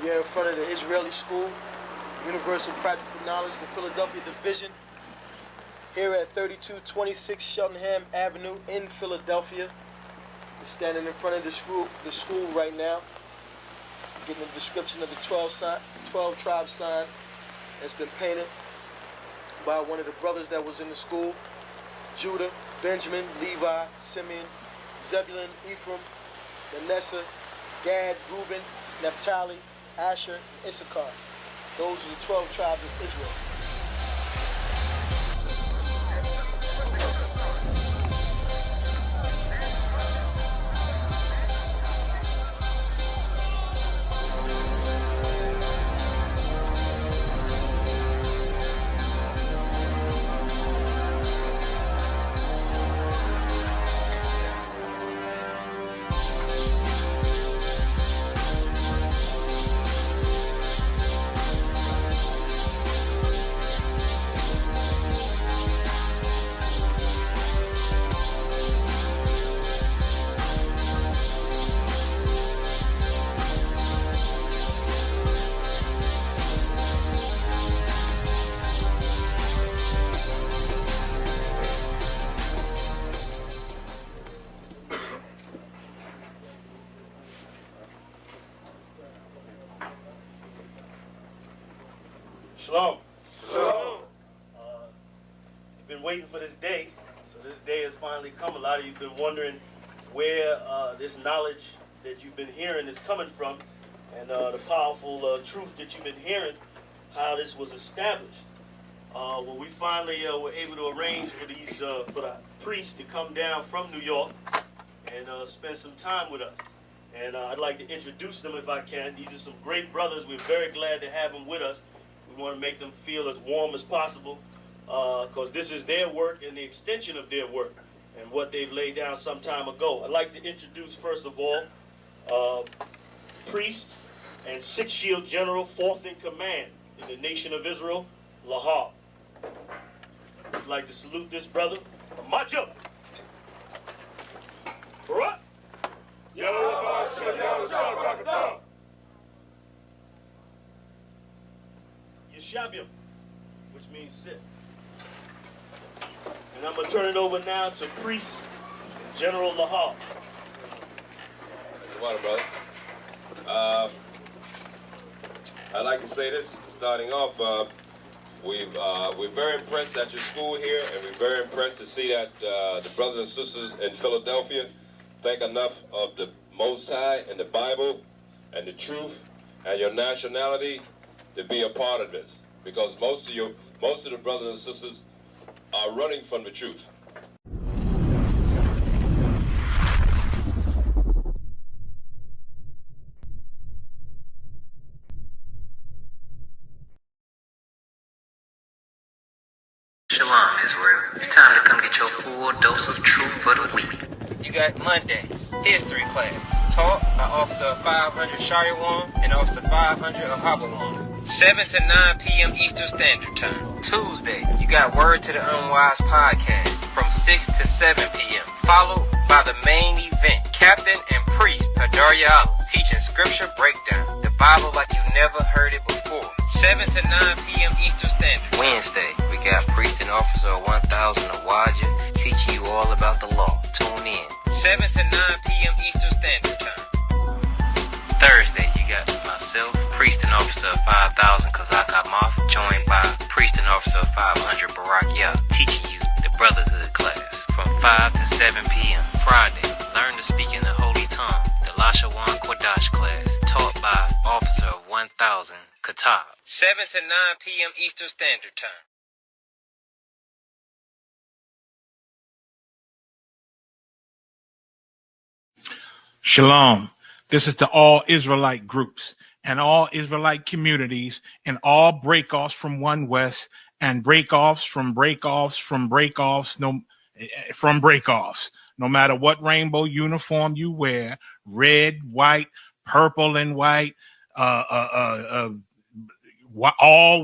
We are in front of the Israeli School, Universal Practical Knowledge, the Philadelphia Division, here at 3226 Cheltenham Avenue in Philadelphia. We're standing in front of the school right now, getting a description of the 12 tribe sign that's been painted by one of the brothers that was in the school: Judah, Benjamin, Levi, Simeon, Zebulun, Ephraim, Manasseh, Gad, Reuben, Naphtali, Asher, and Issachar. Those are the 12 tribes of Israel. Shalom. Shalom. You've been waiting for this day, so this day has finally come. A lot of you have been wondering where this knowledge that you've been hearing is coming from, and the powerful truth that you've been hearing, how this was established. Well, we finally were able to arrange for the priests to come down from New York and spend some time with us. And I'd like to introduce them if I can. These are some great brothers. We're very glad to have them with us. We want to make them feel as warm as possible, because this is their work and the extension of their work and what they've laid down some time ago. I'd like to introduce, first of all, priest and Sixth Shield General, 4th in command in the nation of Israel, Lahab. I'd like to salute this brother. March up. Barak. Yeshabim, which means sit. And I'm going to turn it over now to Priest General Lahab. Come on, brother. I'd like to say this, starting off, we're very impressed at your school here, and we're very impressed to see that the brothers and sisters in Philadelphia think enough of the Most High and the Bible and the truth and your nationality to be a part of this, because most of the brothers and sisters are running from the truth. Shalom, Israel. It's time to come get your full dose of truth for the week. You got Mondays, history class, taught by Officer 500 Shariwan and Officer 500 Ahabawan. 7 to 9 p.m. Eastern Standard Time. Tuesday, you got Word to the Unwise podcast from 6 to 7 p.m. Followed by the main event, Captain and Priest Hadarya teaching scripture breakdown, the Bible like you never heard it before. 7 to 9 p.m. Eastern Standard. Wednesday, we got Priest and Officer 1000 Awaja teaching you all about the law. Tune in. 7 to 9 p.m. Eastern Standard Time. Thursday, you got myself, Priest and Officer 5000 Kazak Moth, joined by Priest and Officer 500 Barak Yah, teaching you the Brotherhood class from 5 to 7 p.m. Friday, learn to speak in the Holy Tongue, the Lashawan Kodash class, taught by Officer 1000 Katab. 7 to 9 p.m. Eastern Standard Time. Shalom. This is to all Israelite groups and all Israelite communities and all breakoffs from One West and breakoffs from breakoffs from breakoffs from breakoffs. No matter what rainbow uniform you wear, red, white, purple and white, all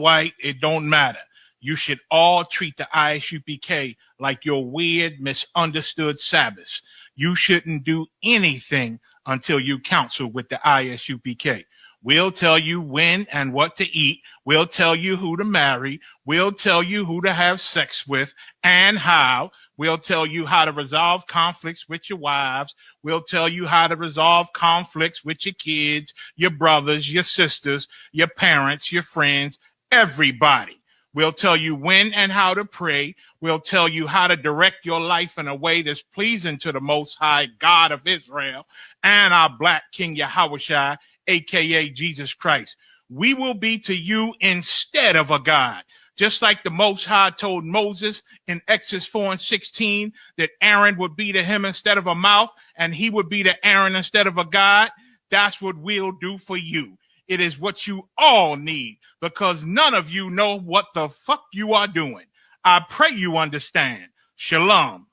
white, it don't matter. You should all treat the I.S.U.P.K like your weird, misunderstood Sabbaths. You shouldn't do anything until you counsel with the I.S.U.P.K. We'll tell you when and what to eat. We'll tell you who to marry. We'll tell you who to have sex with and how. We'll tell you how to resolve conflicts with your wives. We'll tell you how to resolve conflicts with your kids, your brothers, your sisters, your parents, your friends, everybody. We'll tell you when and how to pray. We'll tell you how to direct your life in a way that's pleasing to the Most High God of Israel and our Black King Yahushua, a.k.a. Jesus Christ. We will be to you instead of a God. Just like the Most High told Moses in Exodus 4:16 that Aaron would be to him instead of a mouth and he would be to Aaron instead of a God, that's what we'll do for you. It is what you all need because none of you know what the fuck you are doing. I pray you understand. Shalom.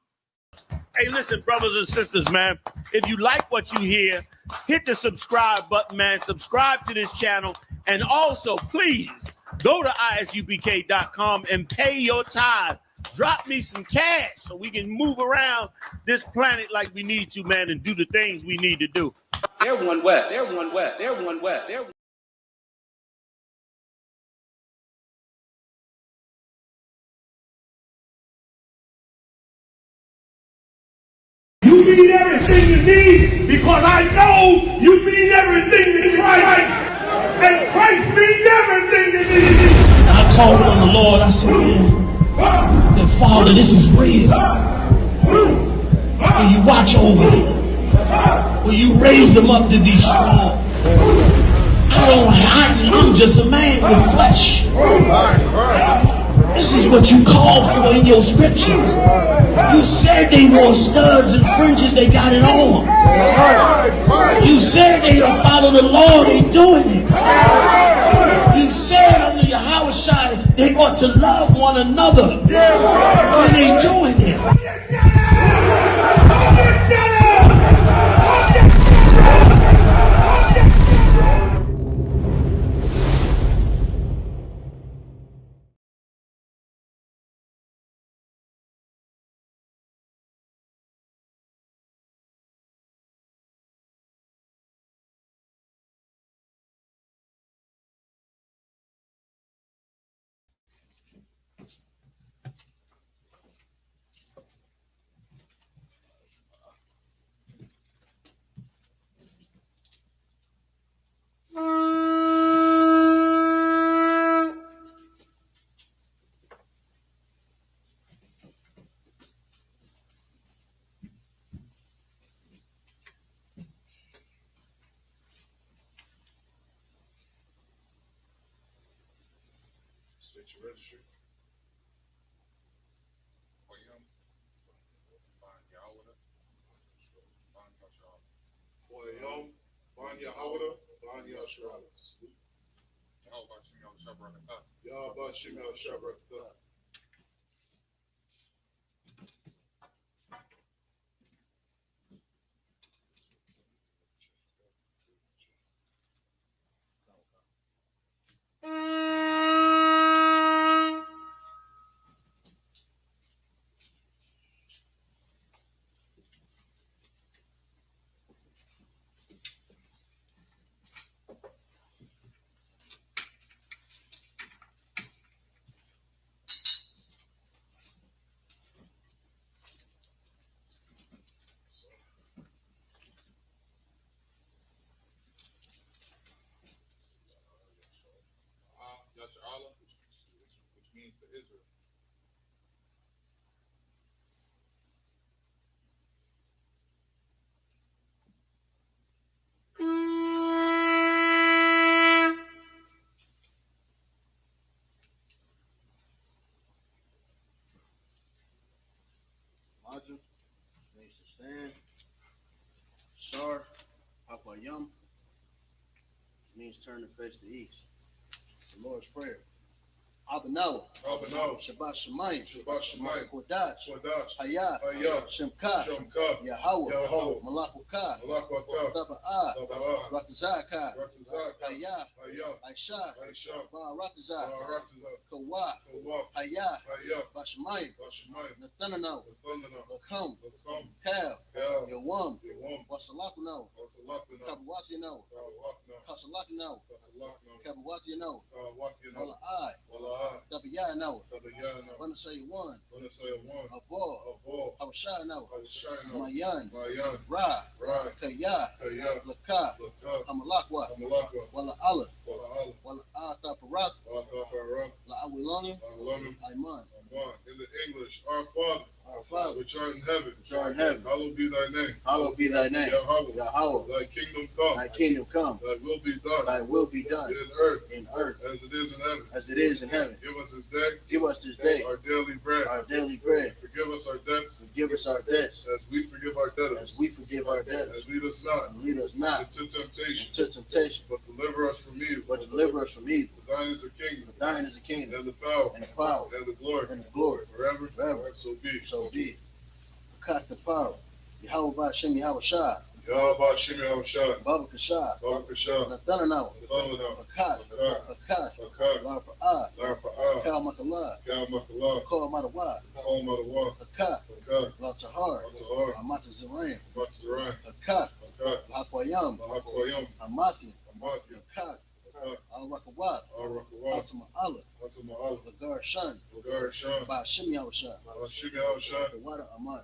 Hey, listen, brothers and sisters, man. If you like what you hear, hit the subscribe button, man. Subscribe to this channel. And also, please, go to isupk.com and pay your tithe. Drop me some cash so we can move around this planet like we need to, man, and do the things we need to do. They're one west. They're one west. They're one west. They're You mean everything to me because I know you mean everything to Christ. And Christ means everything to me. I called on the Lord. I said, that Father, this is real. Will you watch over them? Will you raise them up to be strong? I'm just a man with flesh. This is what you called for in your scriptures. You said they wore studs and fringes, they got it on. You said they don't follow the law, they doing it. You said under Yahushua they ought to love one another, and they doing it. Switch your registry. Which means to Israel. Elijah means to stand. Shar, Apayam means turn to face the east. The Lord's Prayer. Abanawa, Shabbat Shemayim, Kodash, Hayah, Shemka, Yahweh, Malakuka, Taba'ah, Ratazaka, Hayah, Aisha, Baratazah, Kawa, Hayah, Bashemayim, Nathananao, Lakum, Kal, Yawam, Wasalakunao, Kabawatinao, Kasalakino, Kabawatinao, Wala'ai, Tabiyanao, Wanasay one, Abor, Hawashano, Mayan, Ra, Kaya, Laka, Hamalakwa, Wala Allah, Wala Ataparat, La Awilonim, Aiman. In the English, our Father, which art in heaven, hallowed be thy name. Hallowed be thy name. Yahweh, thy kingdom come. Thy kingdom come. Thy will be done. Thy will be done. In earth, as it is in heaven. As it is in heaven. Give us this day. Give us this day. Our daily bread. Our daily bread. Forgive us our debts. Forgive us our debts. As we forgive our debtors. As we forgive our debtors. And lead us not. And lead us not into temptation. But deliver us from evil. But deliver us from evil. For thine is the kingdom. For thine is the kingdom. And the power. And the power. And the glory. And the glory. Forever. Forever. So be. So be. Cut the power. Yahweh Bashem Yahweh Shah. Yahweh Bashem Yahweh Shah. Baba Kashah. Nathananao. Akash. Larfa'ah. Kal Makalah. Kal Matawah. Akah. Latahar. Amata Zeram. Akah. Lakwayam. Amathi. Akah. Al-Rakawat. Ultima Allah. Lagar Shan. Bashem Yahweh Shah. The water Aman.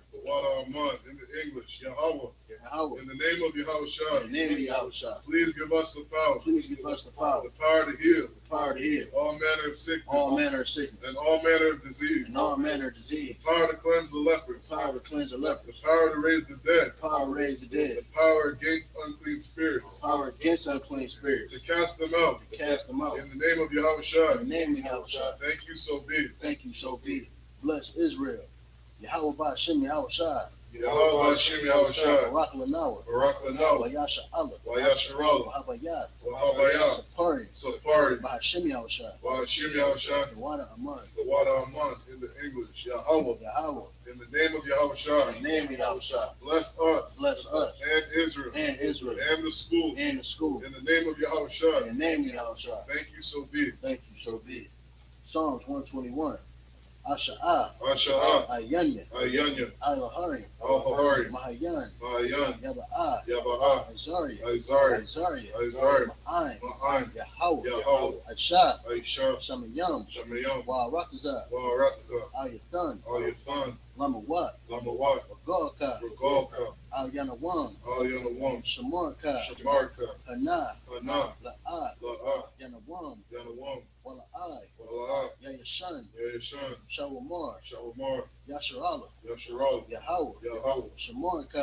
In the English, Yahweh. Yahweh. In the name of Yahweh Shah. In the name of Yahweh Shah. Please give us the power. Please give us the power. The power to heal. The power to heal. All manner of sickness. All manner of sickness. And all manner of disease. And all manner of disease. The power to cleanse the lepers. The power to cleanse the lepers. The power to raise the dead. The power to raise the dead. The power against unclean spirits. The power against unclean spirits. To cast them out. To cast them out. In the name of Yahweh Shah. In the name of Yahweh Shah. Thank you, so be. Thank you, so be it. Bless Israel. Yahweh Bashem Yahweh Shah. Yahweh Bashem Yahweh Shah. Barak Lanawa. Wayasha Allah. Wahabayat. Sapari. Bahashem Yahweh Shah. The water Aman. In the English, Yahweh. In the name of Yahweh Shah. In the name of Yahweh Shah. Bless us. And Israel. And the school. In the name of Yahweh Shah. In the name of Yahweh Shah. Thank you, so be. Thank you, so be it. Psalms 121. Asha'ah. Ayanya. Al-Harim. Mahayan. Yaba'ah. Azariah. Ma'ayin. Yahweh. Aisha. Shamayam. Wa'aratazah. Al-Yathan. Lamawat. Regolka. Al-Yanawam. Shamarka. Hana. La'ah. Yanawam. Wala'ai. Yayashan. Shawamar. Yasharala. Yahweh. Shamarka.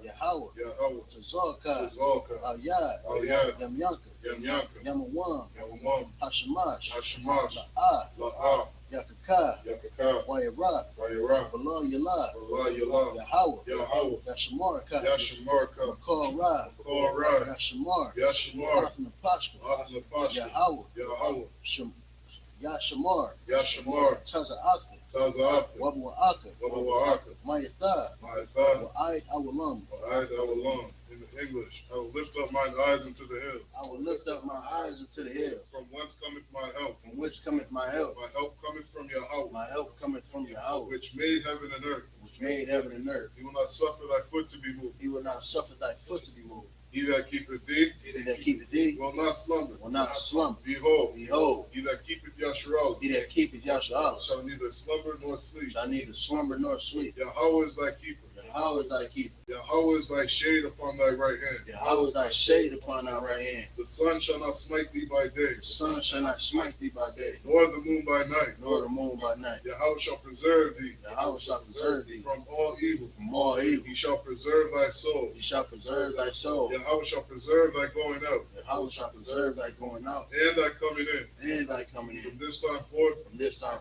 Yahweh. Tazalka. Al-Yad. Yamyanka. Yamawam. Hashamash. La'ah. Yakaka. Wayarak. Below Yalah. Yahweh. Yashamarka. Makor Ra. Yashamar. Often the Pashka. Yahweh. Yashamar. Taza'aka. Wabwa'aka. Mayatha. Wa'ayat Awalam. In the English, I will lift up mine eyes into the hills. I will lift up my eyes into the hills. From whence cometh my help? From which cometh my help? My help cometh from Yahweh. My help cometh from Yahweh. Which made heaven and earth. He will not suffer thy foot to be moved. He will not suffer thy foot to be moved. He that keepeth thee. Will not slumber. Behold. He that keepeth Yasharala. Shall neither slumber nor sleep. Yahweh is thy keeper. Yahweh is thy shade upon thy right hand. The sun shall not smite thee by day. Nor the moon by night. Yahweh shall preserve thee. From all evil. He shall preserve thy soul. Yahweh shall preserve thy going out. And thy coming in. From this time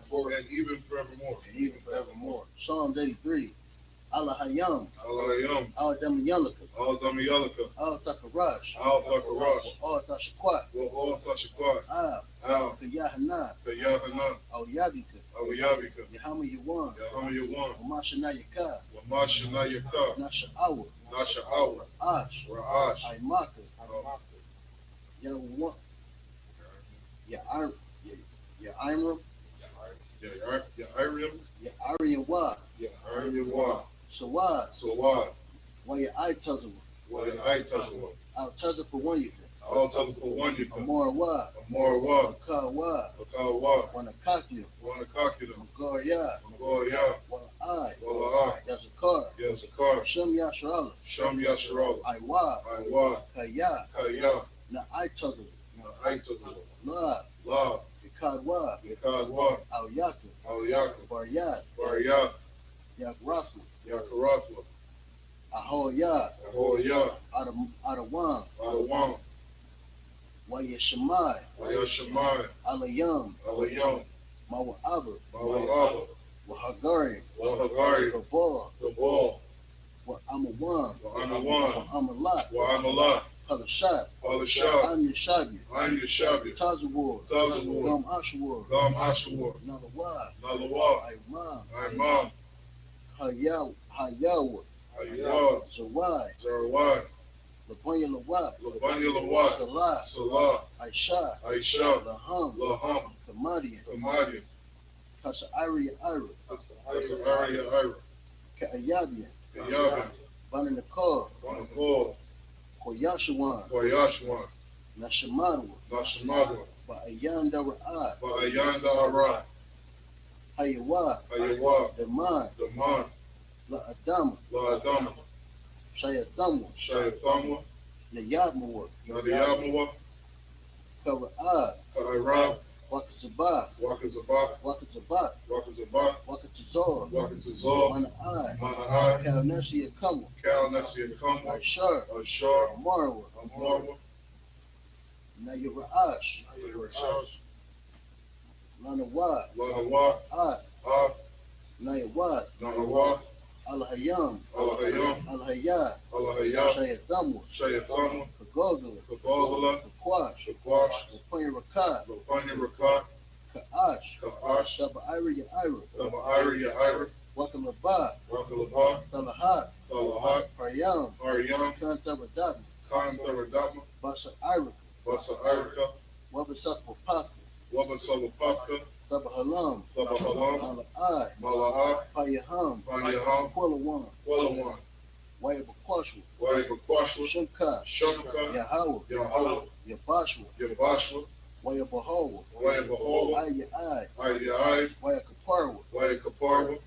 forth. And even forevermore. Psalms 83. Allah Hayam, Al-Hayam, Al-Damayalaka, Al-Damayalaka, Al-Takarash, Al-Takarash, Al-Tashakwat, Al-Tashakwat, Al-Yahanna, Yahanna, Al-Yabika, Al-Yabika, Yahama Yawan, Yahawan, Umashana Yaka, Wamashana Yaka, Nasha Awa, Nasha Awa, Ash, Ra'ash, Aimaka, Yawan, Ya'arim, Ya'arim, Ya'arian Wa, Ya'arim Wa, Sawad, Sawad, Waya Itazawa, Wa'itazawa, Al-Taza for one Yaka, Al-Tazawa One Yaka, Amor Wa, Amor Wa, Akar Wa, Akal Wa, Wanakakia, Wanakakida, Magoria, Magoya, Wala'ai, Wala'ai, Yazakar, Yazakar, Shem Yasharala, Sham Yasharal, Iwa, Iwa, Kaya, Kaya, Na Itazawa, Aitazawa, La, La, Ikadwa, Yakadwa, Al Yaka, Al-Yaka, Baryat, Baryat, Yakrasma, Yakarathwa, Ahoya, Ahoya, Adawam, Adawam, Wayashamai, Wayashamai, Alayam, Alayam, Mawa'aba, Mawa'aba, Wahagari, Wahagari, Kabal, Gabal, Wa'amawan, Wa'anawan, Wa'amalat, Wa'amalat, Palashat, Palashah, I'm Yashabi, I'm Yashabi, Tazawar, Tazawar, Gam Ashwar, Gam Ashawar, Nalawad, Nalawa, Imam, Imam, Hayawa, Ayawad, Zawai, Zarawad, Labanya Lawad, Labanya Lawad, Salah, Salah, Aisha, Aisha, Laham, Laham, Kamadian, Kamadi, Kasa Ira, Asariya Ira, Ka'ayabian, Yabin, Bana Nakar, Wanakol, Koyashawan, Koyashwan, Nashamadwa, Nashamadwa, Ba'ayanda Ra'ad, Ba'ayanda Ara, Hayawa, Ayawa, Daman, Daman, La Adama, La Adama, Shayathamwa, Shayathamwa, Nayadmawa, Nadiyamawa, Kara'ad, Ka'irab, Wakazabah, Wakazabat, Wakazabat, Wakazabat, Wakatazor, Wakatazor, Mana'ai, Mana'ai, Kalnasi Yakama, Kal Nasi Yakama, Ashar, Ashar, Amarwa, Amarwa, Nayara'ash, Ayarashash, Lanawad, Lanawa, Ad, Ah, Nayawad, Nanawa, Al-Hayam, Al-Hayam, Al-Hayat, Al-Hayat, Shayathamwa, Shayathamwa, Kagogala, Kabagala, Kakwash, Shakwash, Lapanya Rakat, Lopanya Rakat, Ka'ash, Ka'ash, Saba Ira Ya'ira, Saba Ira Ya'ira, Wakalabad, Wakalabah, Talahat, Salahat, Paryam, Aryam, Kantabadab, Khan Tharadama, Basa Ira, Basa Irika, Wabasatwa Paka, Waban Salapaka, Tabahalam, Sabahalam, Mala'ai, Malaha, Payaham, Panyaham, Kwalawan, Walawan, Wayabakwashwa, Wayabakwashwa, Shimka, Shumka, Yahawa, Yahawah, Yabashwa, Yabashwa, Wayabahawa, Wayabahawa, Aya'ai, Ayai, Wayakaparwa, Wayakaparwa,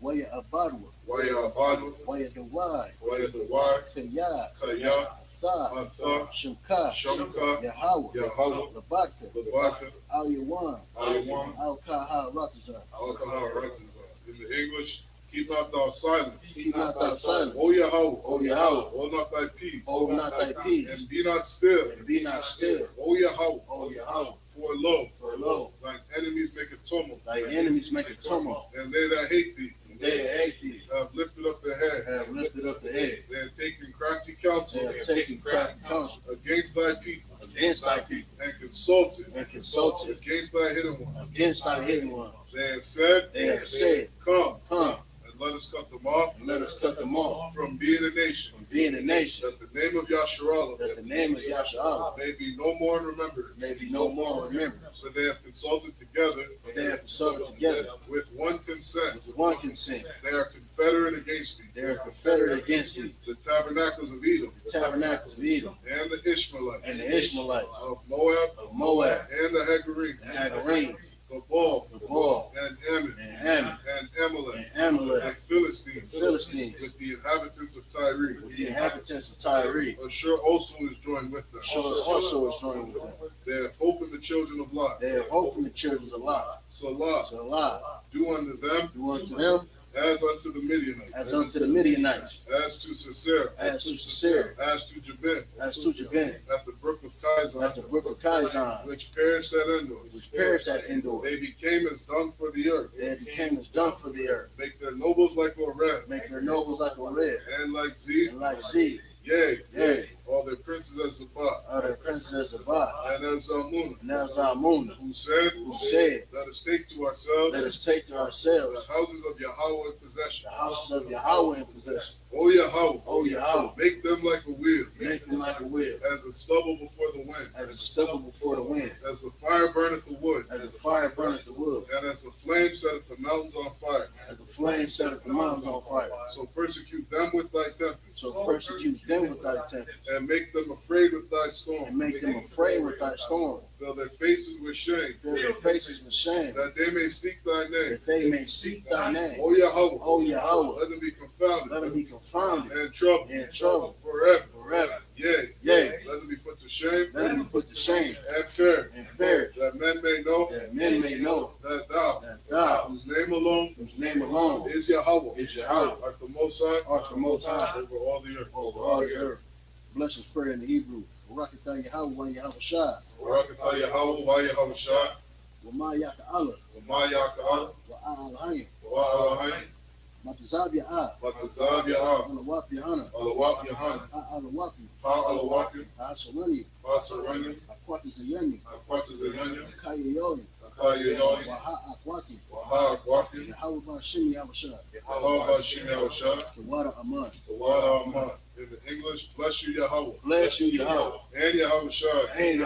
Wayabadwa, Wayabadwa, Wayadawai, Wayadawai, Kaya, Kaya, Tha, Atha, Shimka, Shumka, Yahawa, Yahawah, Labaka, Labaka, Al-Yawan, Ayawan, Al-Kaha Ratazah. Alcohol Ratazah. In the English, keep not thou silent. Keep not thy silence. O Yahweh, O Yahweh, hold not thy peace, hold not thy peace, and be not still. and be not still. O Yahweh, O Yahweh, for lo, for lo, thine enemies make a tumult, thy enemies make a tumult, and they that hate thee and they that hate thee have lifted up their head. have lifted up the head. They have taken crafty They counsel have taken crafty counsel against thy people, against thy people, and consulted and consulted against thy hidden ones. against thy hidden ones. They have said, They have said, Come, Come, and let us cut them off and let us cut them off from being a nation, from being a nation, that the name of Yasharallah that the name of Yahshua may be no more in remembrance. may be no more remembered. For they have consulted together For they have consulted together with one consent. with one consent. They are confederate against thee. They are confederate against thee, The tabernacles of Edom the tabernacles of Edom, and the Ishmaelites and the Ishmaelites, of Moab of Moab, and the Hagarim, and Hagarim, Gabal Gabal, and Ammon and Ammon, and Amalek and Amalek, and Philistines Philistines, with the inhabitants of Tyre. with the inhabitants of Tyre. Ashur also is joined with them. Ashur also is joined with them. They have opened the children of Lot. They have opened the children of Lot. Salah, Salah, do unto them do unto them as unto the Midianites, as unto the Midianites, as to Sisera, as to Sisera, as to Jabin, as to Jabin, at the brook of Kaizen, which perished at Endor. They became as dung for the earth. Make their nobles like Oreb. And like Z. Yea. All their princes as Sabbath. And as Zalmunna. Who said, let us take to ourselves the houses of Yahweh in possession. O Yahweh, make them like a wheel. As a stubble before the wind. As the fire burneth the wood. And as the flame setteth the mountains on fire. So persecute them with thy tempest. And make them afraid with thy storm. Fill their faces with shame. That they may seek thy name. O Yahweh, let them be confounded. And troubled. Forever. Yea. Let them be put to shame. And perish. That men may know. That thou, whose name alone is Yahweh. Art the Most High. Over all the earth. Blessings prayer in the Hebrew. Barakatah Yahweh Yahweh Shah. Barakatah Yahweh Yahweh Shah. Wama Yaka Allah. Wa'al Hayim. Matazab Ya'ah. Alawap Yahanna. Alawapi. Ha'asarani. Akwati Zayani. Akaya Yoyi. Waha Akwati. Yahweh Bashim Yahweh Shah. Tawada Aman. In the English, bless you Yahweh. And Yahweh Shah. And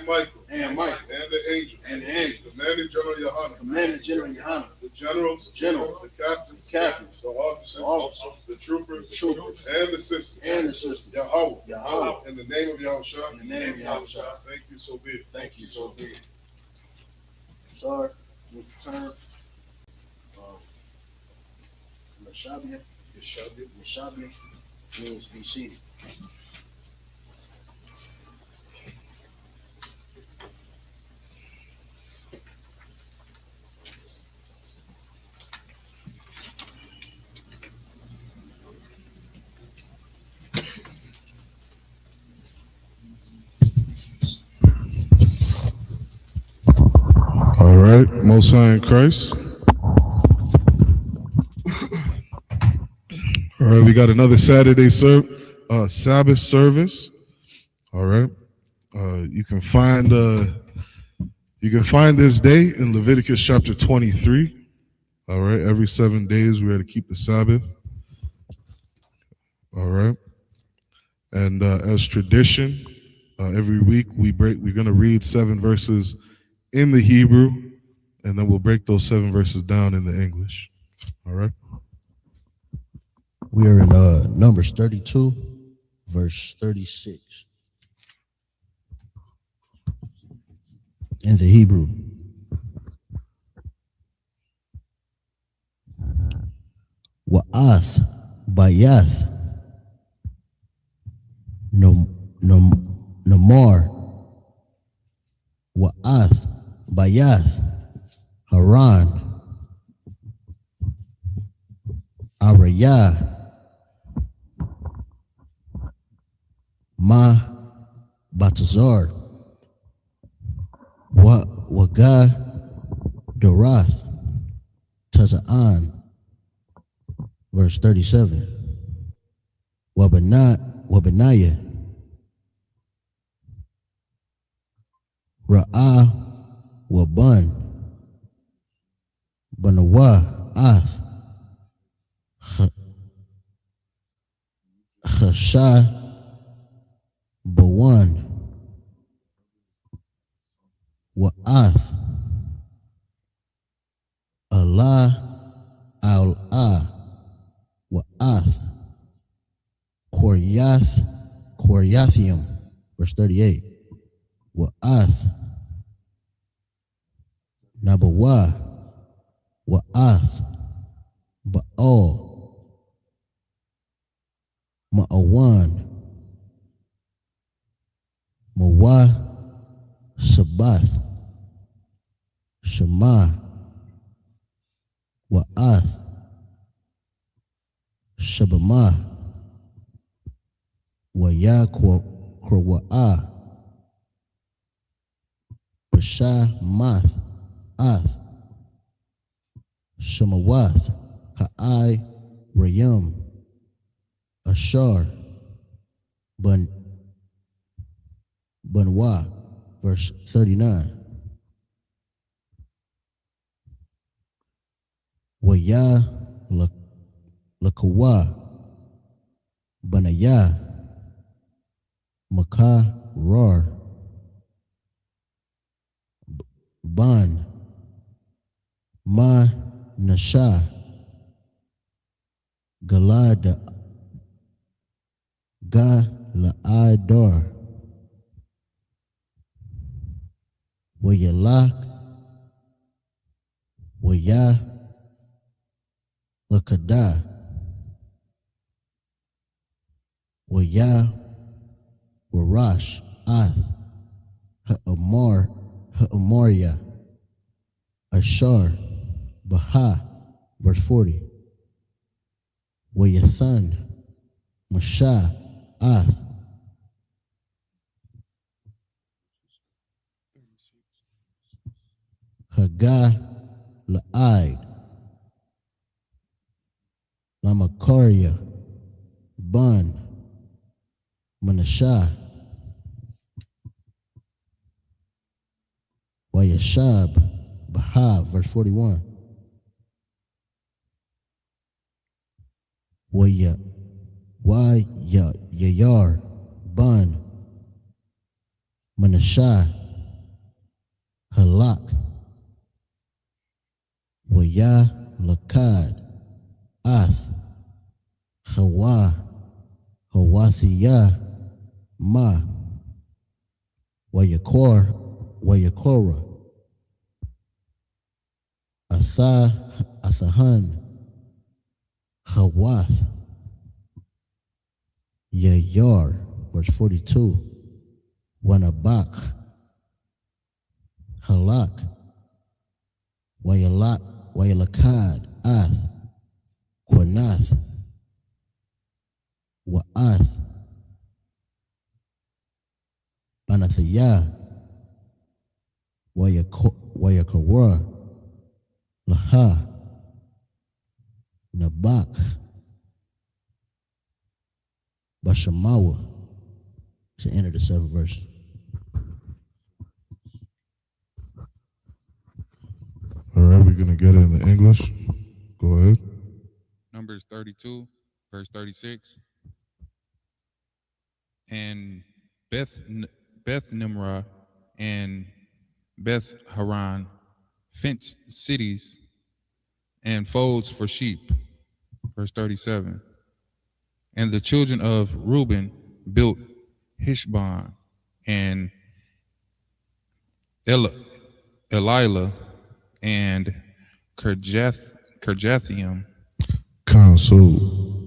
Michael. And the angel. Commanding General Yahanna. The generals. The captains. The officers. The troopers. And the sisters. Yahweh. In the name of Yahweh Shah. Thank you, so be it. Sorry, with the term. Yeshabia means be seated. All right, Most High in Christ. All right, we got another Saturday Sabbath service. All right, you can find this day in Leviticus chapter 23. All right, every 7 days we are to keep the Sabbath. All right, and as tradition, every week we're going to read 7 verses in the Hebrew, and then we'll break those 7 verses down in the English. All right. We are in Numbers 32, verse 36. In the Hebrew. Wa'ath bayath namar wa'ath bayath haran arayah Ma Batazar Waga Dorath Taza'an. Verse 37. Wabanaya Ra'ah Waban Banawa Ath Chashah Bawan Wa'ath Allah Al-Ah Wa'ath Koryathium. Verse 38. Wa'ath Nabawa Wa'ath Ba'al Ma'awan Mawa Sabbath Shema Wa'ath Shabama Waya Krwa'ah Bashamath, Ath, Shemawath, Ha'ai, Rayum, Ashar, Bunwa, verse 39. Waya Lakawa, Banaya, Makah, Rar, Ban, Ma Nasha, Galad, Ga La'adar, Wayalak, Waya Lakada, Waya Warash, Ath, Ha'amaria, Ashar, Baha, verse 40. Wayathan, Masha, Ath, Haggah, La'id, Lamakaria, Ban, Manashah, Wayashab, Baha, verse 41. Yayar, Ban, Manashah, Halak, Waya Lakad, Ath, Hawa, Hawathiyah, Ma, Wayakora, Athahan, Hawath, Yayar, verse 42, Wanabak, Halak, Wayalakad, Ath, Quanath, Wa'ath, Banathiyah, Wayakawar, Laha, Nabak, Bashamawa. To enter the 7th verse. All right, we're going to get it in the English. Go ahead. Numbers 32, verse 36. And Beth Nimrah and Beth Haran fenced cities and folds for sheep. Verse 37. And the children of Reuben built Heshbon and Elilah and Kirjathaim. So,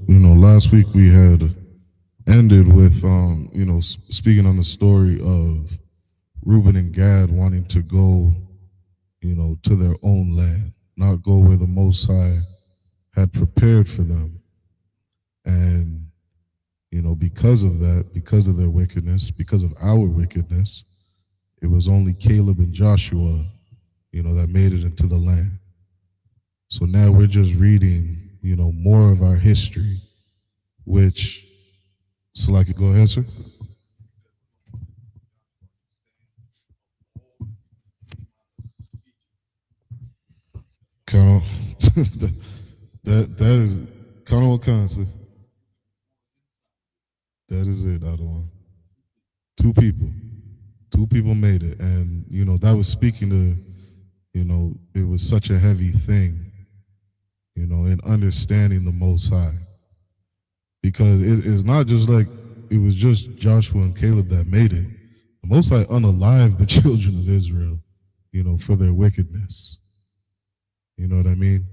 last week we had ended with, speaking on the story of Reuben and Gad wanting to go, to their own land, not go where the Most High had prepared for them. And, because of that, because of their wickedness, because of our wickedness, it was only Caleb and Joshua, that made it into the land. So now we're just reading, more of our history, which, Salaki, go ahead, sir. Count that is count what kind, sir. That is it, Adawan. Two people made it, and that was speaking to, it was such a heavy thing, in understanding the Most High, because it's not just like it was just Joshua and Caleb that made it. The Most High unalived the children of Israel, for their wickedness. You know what I mean?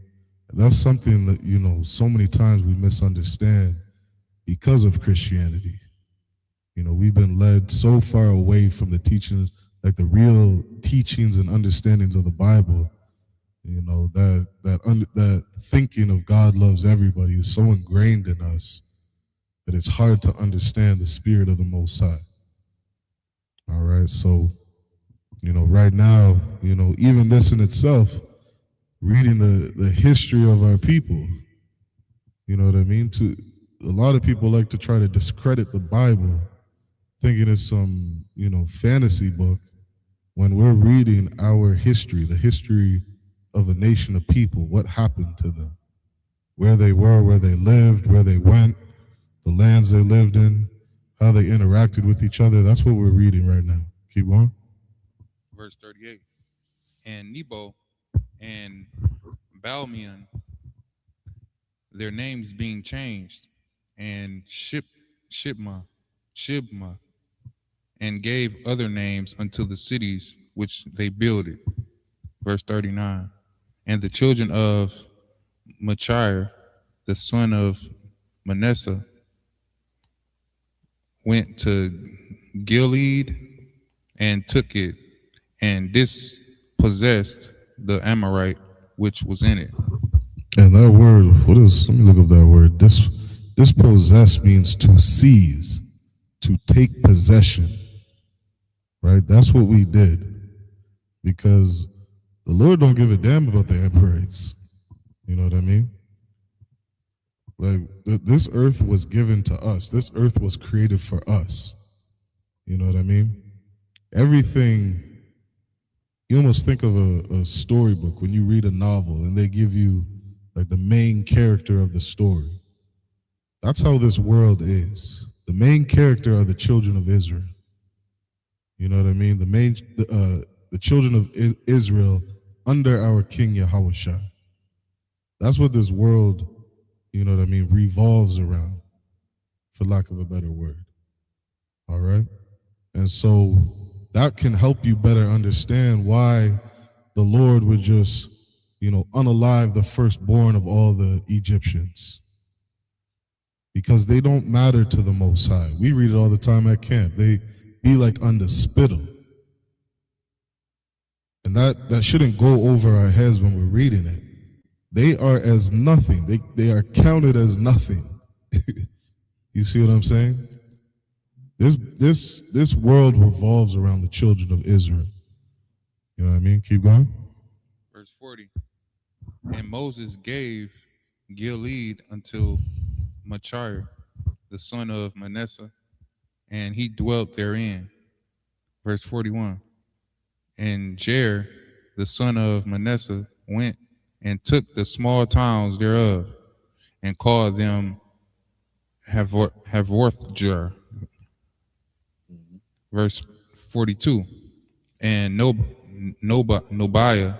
That's something that, so many times we misunderstand because of Christianity. We've been led so far away from the teachings, like the real teachings and understandings of the Bible, that thinking of God loves everybody is so ingrained in us that it's hard to understand the spirit of the Most High. All right, so Right now, even this in itself, reading the history of our people, you know what I mean? A lot of people like to try to discredit the Bible, thinking it's some, fantasy book, when we're reading our history, the history of a nation of people, what happened to them, where they were, where they lived, where they went, the lands they lived in, how they interacted with each other. That's what we're reading right now. Keep going. Verse 38. And Nebo and Balmeon, their names being changed, and Shibma, and gave other names unto the cities which they builded. Verse 39. And the children of Machir, the son of Manasseh, went to Gilead and took it, and dispossessed the Amorite which was in it. And that word, let me look up that word. Dispossess means to seize, to take possession. Right? That's what we did. Because the Lord don't give a damn about the Amorites. You know what I mean? Like, this earth was given to us. This earth was created for us. You know what I mean? Everything, you almost think of a storybook when you read a novel and they give you like the main character of the story. That's how this world is. The main character are the children of Israel. You know what I mean? The children of Israel under our King Yahushua. That's what this world, revolves around, for lack of a better word. All right? And so that can help you better understand why the Lord would just, unalive the firstborn of all the Egyptians. Because they don't matter to the Most High. We read it all the time at camp. They be like under spittle. And that shouldn't go over our heads when we're reading it. They are as nothing. They are counted as nothing. You see what I'm saying? This world revolves around the children of Israel. You know what I mean? Keep going. Verse 40. And Moses gave Gilead unto Machir, the son of Manasseh, and he dwelt therein. Verse 41. And Jair, the son of Manasseh, went and took the small towns thereof, and called them Havorthjar. Verse 42. And Nobiah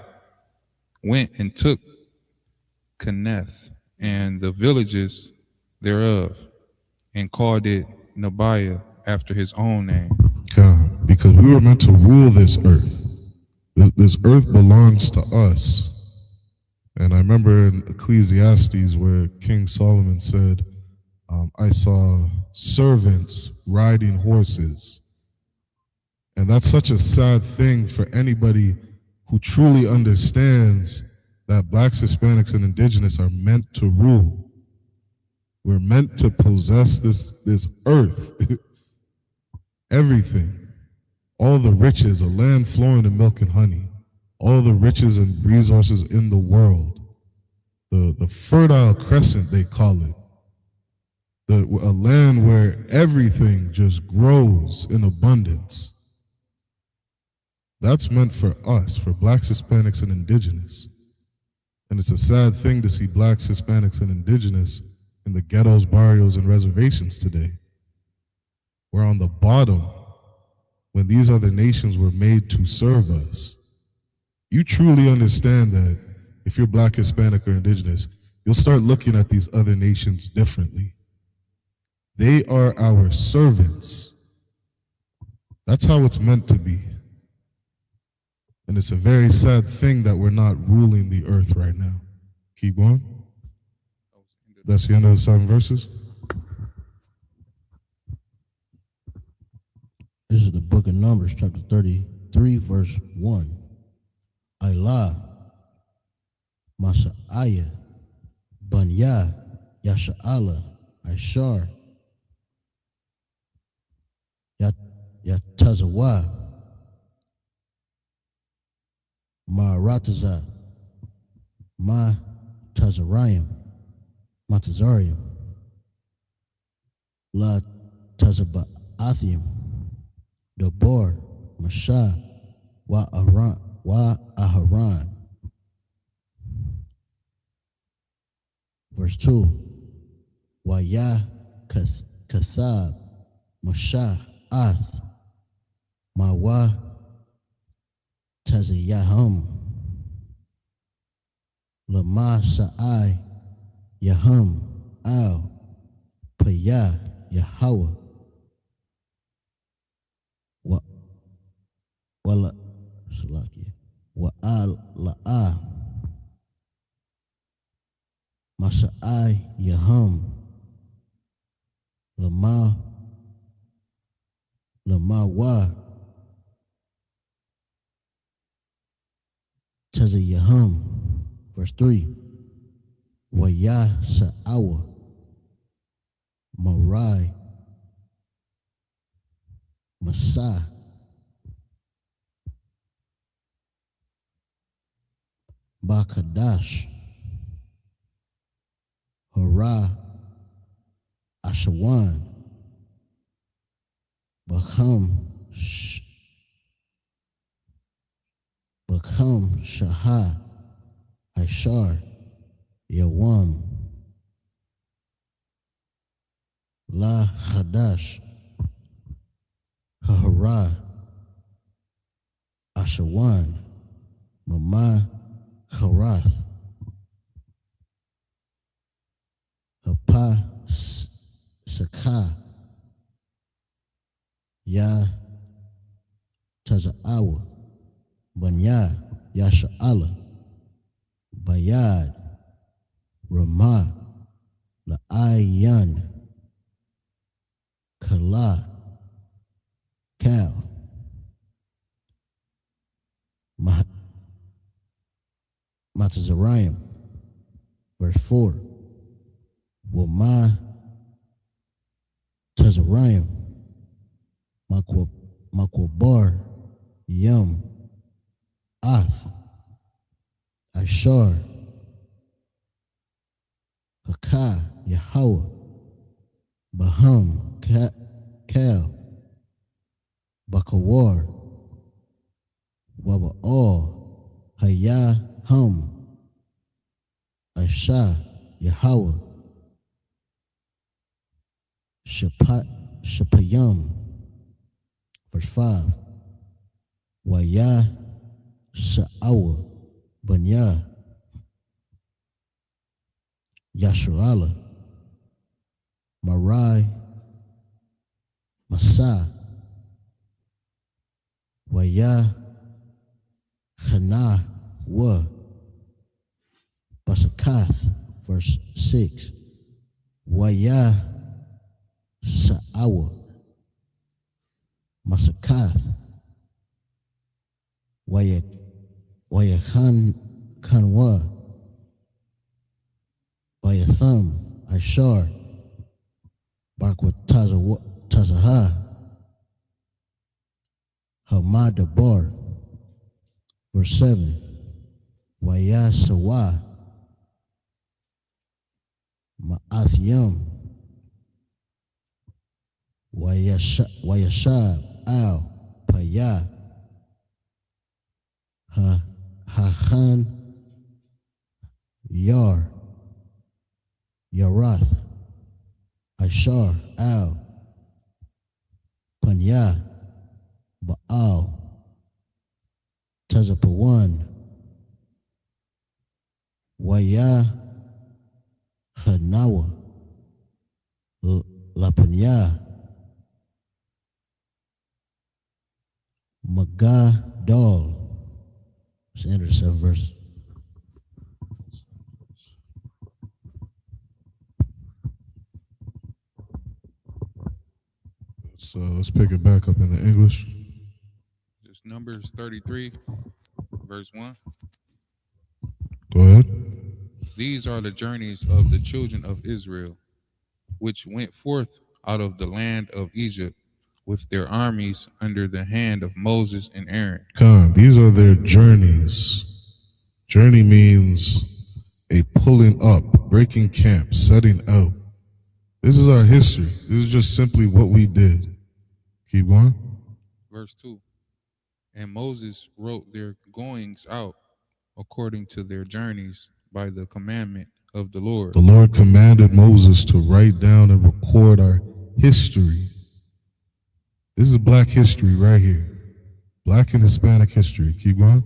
went and took Kenneth and the villages thereof, and called it Nobiah after his own name. God, because we were meant to rule this earth. This earth belongs to us. And I remember in Ecclesiastes where King Solomon said, I saw servants riding horses. And that's such a sad thing for anybody who truly understands that blacks, Hispanics, and indigenous are meant to rule. We're meant to possess this earth. Everything. All the riches, a land flowing in milk and honey. All the riches and resources in the world. The Fertile Crescent, they call it. A land where everything just grows in abundance. That's meant for us, for blacks, Hispanics, and indigenous. And it's a sad thing to see blacks, Hispanics, and indigenous in the ghettos, barrios, and reservations today. We're on the bottom when these other nations were made to serve us. You truly understand that if you're black, Hispanic, or indigenous, you'll start looking at these other nations differently. They are our servants. That's how it's meant to be. And it's a very sad thing that we're not ruling the earth right now. Keep going. That's the end of the 7 verses. This is the book of Numbers, chapter 33, verse 1. Ilah, Masaiah, Banya, Yasha'ala, Ishar, Yatazawa, Ma Rataza, Ma Tazariam, Ma Tazariam, La Tazabathium, Dabor, Masha, Wa Aharan. Verse 2. Wa Ya Kathab, Masha, Ath, Ma Wa Tazayahum, Lama Sa'ai, Yahum, Al, Paya, Yahweh, Wala, Salakia, Wa'al La'a, Masa'ai, Yahum, Lama Wa, Tazayahum. Verse 3. Waya Sa'awa, Marai, Masai, Bakadash, Hara, Ashawan, Bakam, Shahah, Ishar, Yawam, La Hadash, Hahara, Ashawan, Mama, Harath, Hapa, Sakah, Ya Taza'awa, Banya, Yasha'ala, Bayad, Ramah, La'ayan, Kala, Kal, Matazariam. Verse 4. Wama Tazariam, Makwabar, Yum, Ath, Ashar, Hakah, Yahweh, Baham, Kal, Bakawar, Waba'al, Hayah, Hum, Asha, Yahweh, Shapayam. Verse 5. Waya Sa'awa, Banya, Yasharala, Marai, Masa, Waya Hana, Wa, Basakath. Verse 6. Waya Sa'awa, Masakath, Wayakhan Kanwa, Wayatham, Ashar, Barkwa Tazaha, Hamadabar. Verse 7. Wayasawa, Ma'athiam, Wayashab, Al, Paya, Hachan, Yar, Yarath, Ashar, Al, Panya, Baal, Tazapawan, Waya, Hanawa, Lapanya, Magadal. It's the end of the 7th verse. So let's pick it back up in the English. Just Numbers 33, verse 1. Go ahead. These are the journeys of the children of Israel, which went forth out of the land of Egypt, with their armies under the hand of Moses and Aaron. Khan, these are their journeys. Journey means a pulling up, breaking camp, setting out. This is our history. This is just simply what we did. Keep going. Verse 2. And Moses wrote their goings out according to their journeys by the commandment of the Lord. The Lord commanded Moses to write down and record our history. This is black history right here. Black and Hispanic history. Keep going.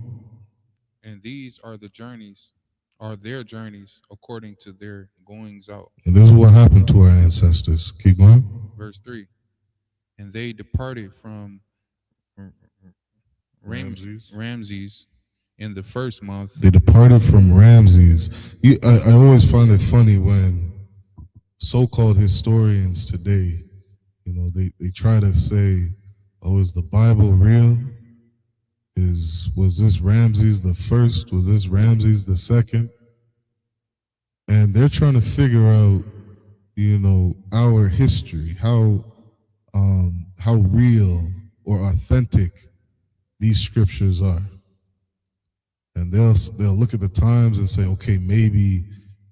And these are their journeys according to their goings out. And this is what happened to our ancestors. Keep going. Verse 3. And they departed from Ramses in the first month. They departed from Ramses. I always find it funny when so-called historians today, they try to say, oh, is the Bible real? Was this Ramses the first? Was this Ramses the second? And they're trying to figure out, our history, how real or authentic these scriptures are. And they'll look at the times and say, okay, maybe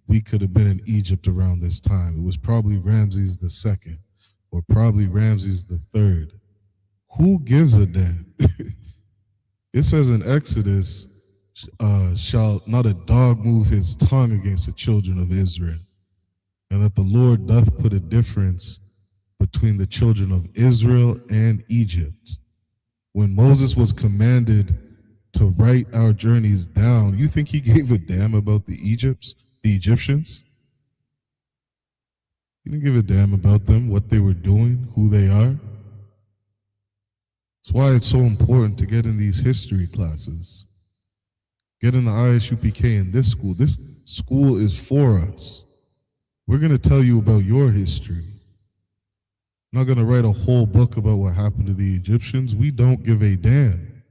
we could have been in Egypt around this time. It was probably Ramses the second or probably Ramses the third. Who gives a damn? It says in Exodus, shall not a dog move his tongue against the children of Israel, and that the Lord doth put a difference between the children of Israel and Egypt. When Moses was commanded to write our journeys down, you think he gave a damn about the Egyptians? He didn't give a damn about them, what they were doing, who they are. That's why it's so important to get in these history classes. Get in the I.S.U.P.K. in this school. This school is for us. We're going to tell you about your history. I'm not going to write a whole book about what happened to the Egyptians. We don't give a damn.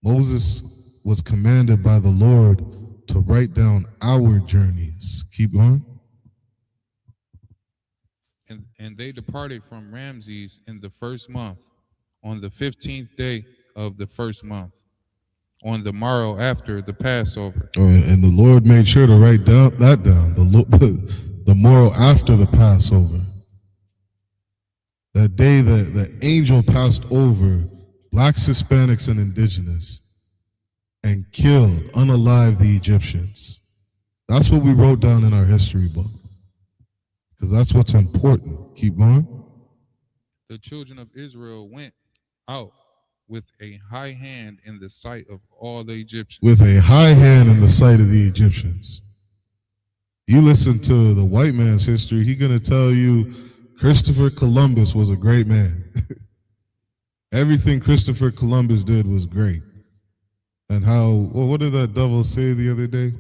Moses was commanded by the Lord to write down our journeys. Keep going. And they departed from Ramses in the first month, on the 15th day of the first month, on the morrow after the Passover. Oh, and the Lord made sure to write down the morrow after the Passover. That day that the angel passed over blacks, Hispanics, and indigenous and killed, unalive the Egyptians. That's what we wrote down in our history book. Because that's what's important. Keep going. The children of Israel went out with a high hand in the sight of all the Egyptians. With a high hand in the sight of the Egyptians. You listen to the white man's history, he's going to tell you Christopher Columbus was a great man. Everything Christopher Columbus did was great. And what did that devil say the other day?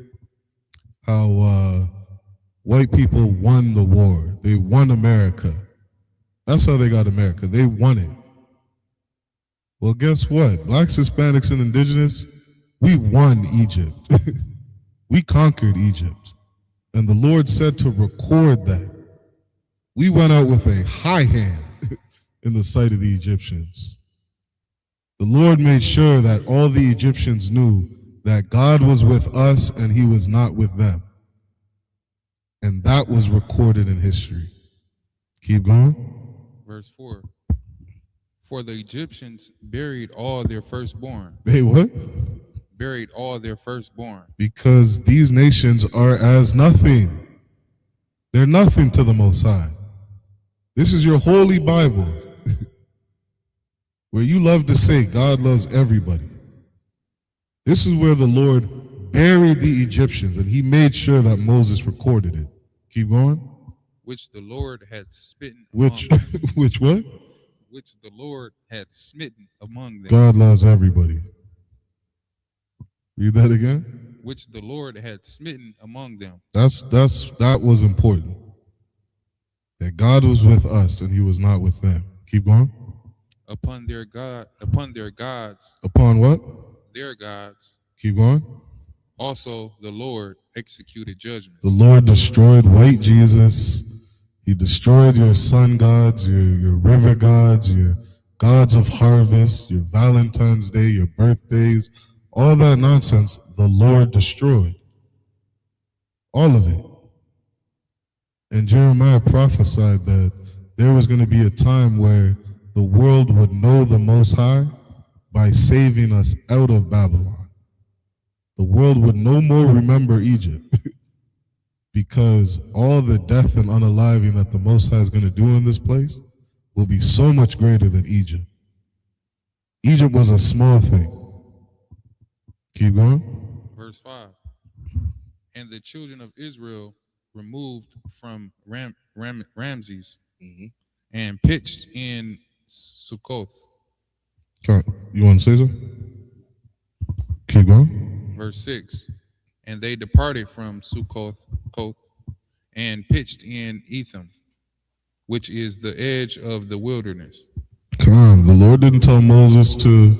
How white people won the war. They won America. That's how they got America. They won it. Well, guess what? Blacks, Hispanics, and indigenous, we won Egypt. We conquered Egypt. And the Lord said to record that. We went out with a high hand in the sight of the Egyptians. The Lord made sure that all the Egyptians knew that God was with us and he was not with them. And that was recorded in history. Keep going. Verse 4. For the Egyptians buried all their firstborn. They what? Buried all their firstborn. Because these nations are as nothing. They're nothing to the Most High. This is your holy Bible, where you love to say God loves everybody. This is where the Lord buried the Egyptians, and he made sure that Moses recorded it. Keep going. Which the Lord had smitten Which what? Which the Lord had smitten among them. God loves everybody. Read that again. Which the Lord had smitten among them. That was important. That God was with us and he was not with them. Keep going. Upon their gods. Upon what? Their gods. Keep going. Also the Lord executed judgment. The Lord destroyed white Jesus He destroyed your sun gods, your river gods, your gods of harvest, your Valentine's Day, your birthdays, all that nonsense the Lord destroyed. All of it. And Jeremiah prophesied that there was going to be a time where the world would know the Most High by saving us out of Babylon. The world would no more remember Egypt because all the death and unaliving that the Most High is going to do in this place will be so much greater than Egypt. Egypt was a small thing. Keep going. Verse 5. And the children of Israel removed from Ramses and pitched in Sukkoth. You want to say something? Keep going. Verse 6. And they departed from Sukkoth and pitched in Etham, which is the edge of the wilderness. The Lord didn't tell Moses to,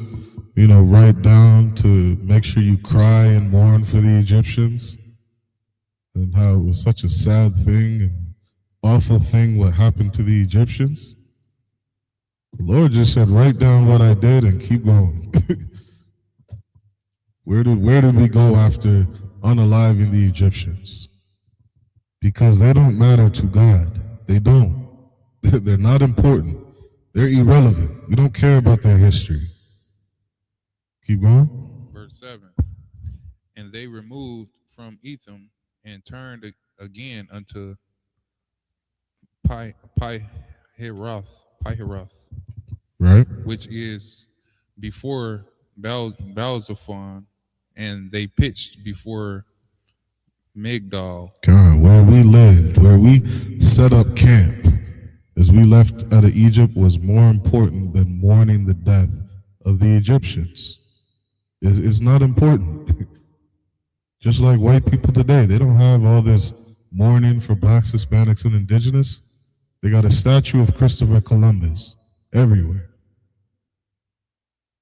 write down to make sure you cry and mourn for the Egyptians and how it was such a sad thing and awful thing what happened to the Egyptians. The Lord just said, write down what I did and keep going. Where did we go after unaliving the Egyptians? Because they don't matter to God. They don't. They're not important. They're irrelevant. We don't care about their history. Keep going. Verse 7. And they removed from Etham and turned again unto Pihahiroth, right, which is before Baal-zephon, and they pitched before Migdal. God, where we lived, where we set up camp as we left out of Egypt was more important than mourning the death of the Egyptians. It's not important. Just like white people today, they don't have all this mourning for blacks, Hispanics, and indigenous. They got a statue of Christopher Columbus everywhere.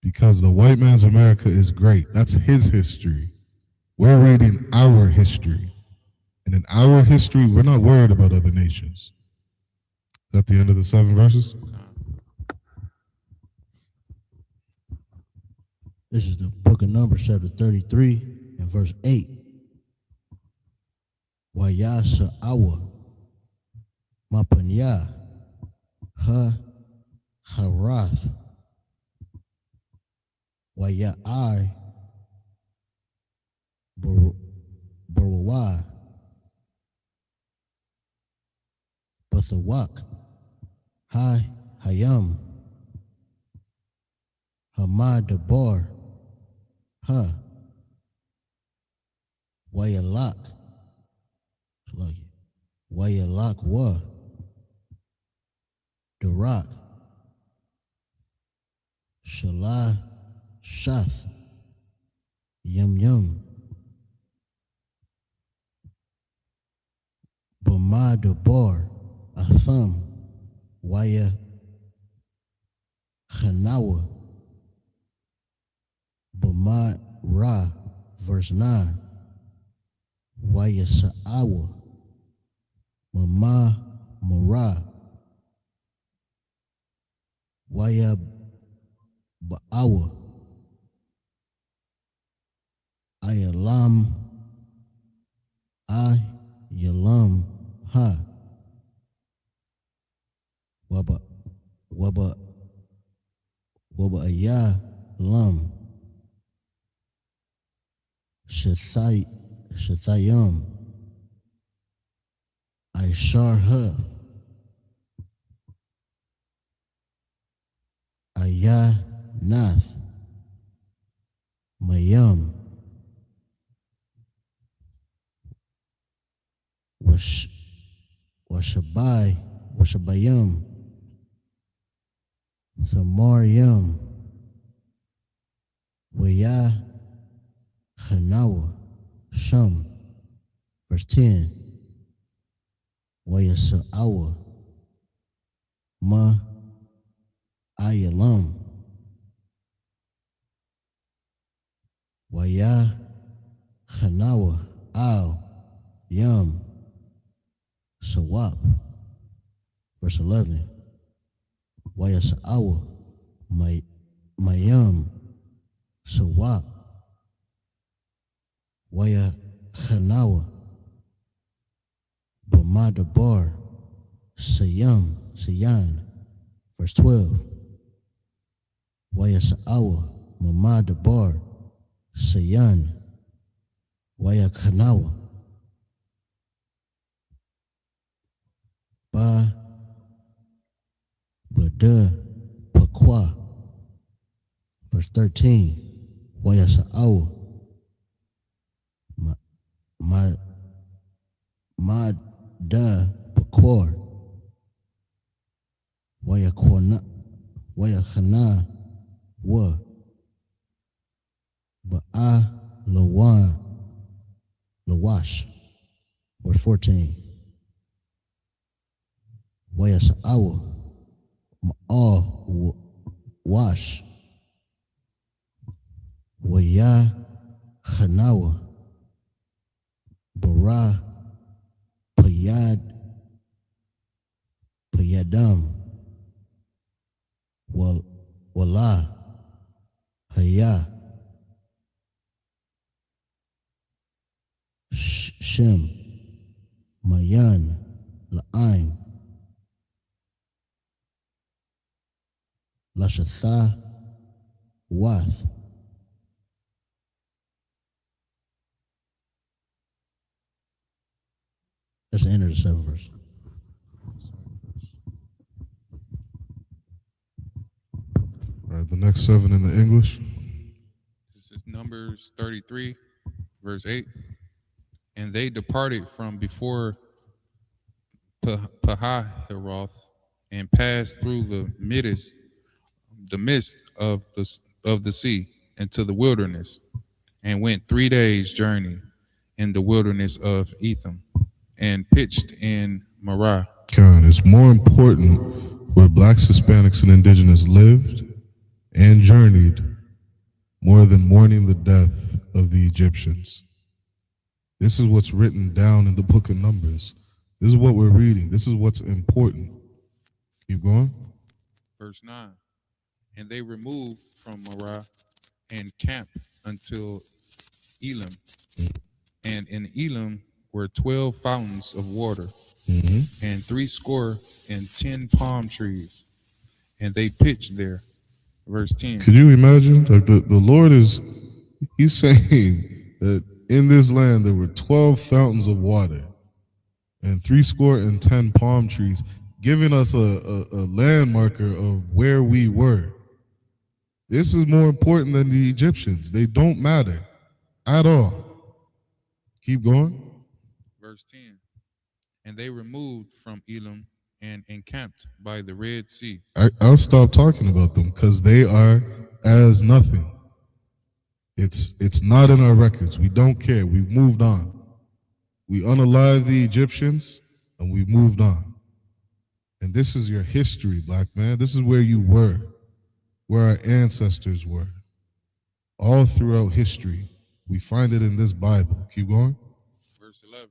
Because the white man's America is great. That's his history. We're reading our history. And in our history, we're not worried about other nations. Is that the end of the 7 verses? This is the book of Numbers, chapter 33, and verse 8. Wayasa Mapanya Harath Wayai Borwa Bathawak Hayam Hamadabar Wayalak wa Darak Shalah Shath Yum Bamadabar Atham Waya Hanawa Bamad Ra, verse 9. Waya Sa'awa Mama Mara Waya Ba'awa Ayalam Ha Waba Ayalam Shathayam Aisharha Ayanath Mayam Washabayam Thamariam Waya Hanawa Sham, verse 10. Wayasa'awa Ma Ayalam Waya Hanawa Al Yam Sawap Verse 11. Wayasawa mayam sawa wayahanawa bamadabar sayan. Verse 12. Wayasawa mamadabar sayan wayakanawa ba bada pakwa. Verse 13. Wayasa'awa ma da pakwar wayakwana wayakhana wa ba'a lawash. Verse 14. Wayasa'awa ma'a wash waya khanawa bara payadam wala haya shem mayan la'aim lashatha wath. That's the end of the 7th verse. All right, the next 7 in the English. This is Numbers 33, verse 8. And they departed from before Pahahiroth and passed through the midst of the sea into the wilderness, and went 3 days' journey in the wilderness of Etham, and pitched in Marah. Karen, it's more important where blacks, Hispanics, and indigenous lived and journeyed more than mourning the death of the Egyptians. This is what's written down in the book of Numbers. This is what we're reading. This is what's important. Keep going. Verse 9. And they removed from Marah and camped until Elim. And in Elim were 12 fountains of water, and 70 palm trees, and they pitched there. Verse 10. Could you imagine? Like the Lord he's saying that in this land there were 12 fountains of water and 70 palm trees, giving us a land marker of where we were. This is more important than the Egyptians. They don't matter at all. Keep going. Verse 10. And they removed from Elim and encamped by the Red Sea. I'll stop talking about them because they are as nothing. It's not in our records. We don't care. We've moved on. We unalived the Egyptians and we moved on. And this is your history, black man. This is where you were, where our ancestors were. All throughout history, we find it in this Bible. Keep going. Verse 11.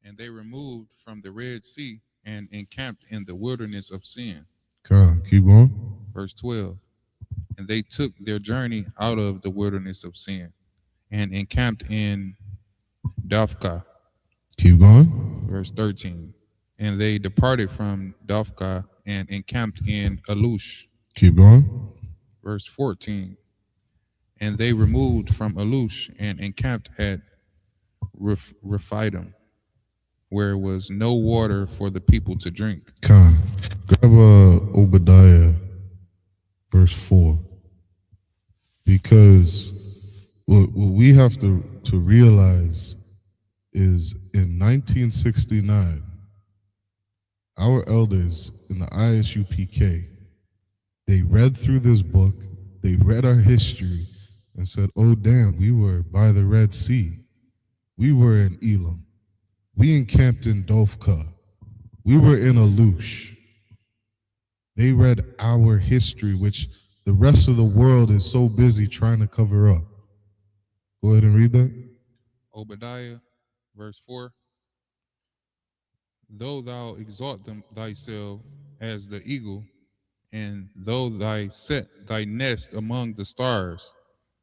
And they removed from the Red Sea and encamped in the wilderness of Sin. Keep going. Verse 12. And they took their journey out of the wilderness of Sin and encamped in Dophkah. Keep going. Verse 13. And they departed from Dophkah and encamped in Alush. Keep going. Verse 14. And they removed from Alush and encamped at Rephidim, where was no water for the people to drink. Grab Obadiah, verse 4. Because what we have to realize is in 1969, our elders in the I.S.U.P.K, they read through this book, they read our history, and said, oh damn, we were by the Red Sea. We were in Elam. We encamped in Dophkah. We were in Alush. They read our history, which the rest of the world is so busy trying to cover up. Go ahead and read that. Obadiah, verse 4. though thou exalt thyself as the eagle, and though thou set thy nest among the stars,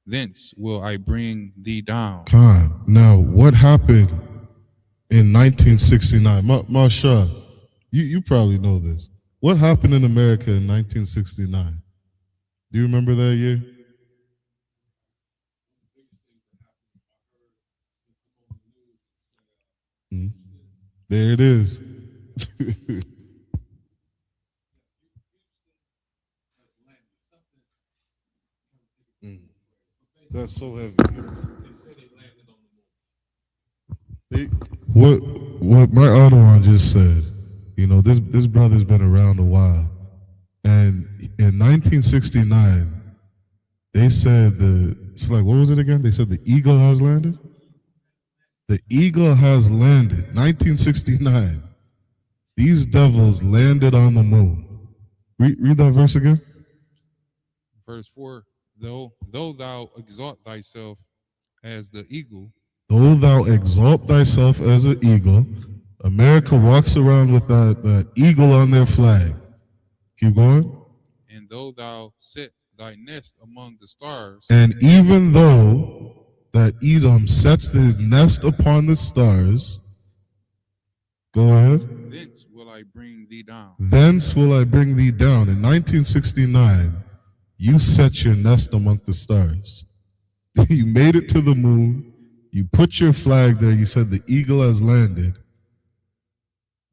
thence will I bring thee down. Khan. Now, what happened in 1969? Marsha, you probably know this. What happened in America in 1969? Do you remember that year? There it is. That's so heavy. What my other one just said, this brother's been around a while. And in 1969, they said it's like, what was it again? They said the eagle has landed? The eagle has landed. 1969. These devils landed on the moon. Read that verse again. Verse 4, though thou exalt thyself as the eagle. Though thou exalt thyself as an eagle. America walks around with that eagle on their flag. Keep going. And though thou set thy nest among the stars. And even though that Edom sets his nest upon the stars. Go ahead. Thence will I bring thee down. Thence will I bring thee down. In 1969, you set your nest among the stars. You made it to the moon. You put your flag there. You said the eagle has landed.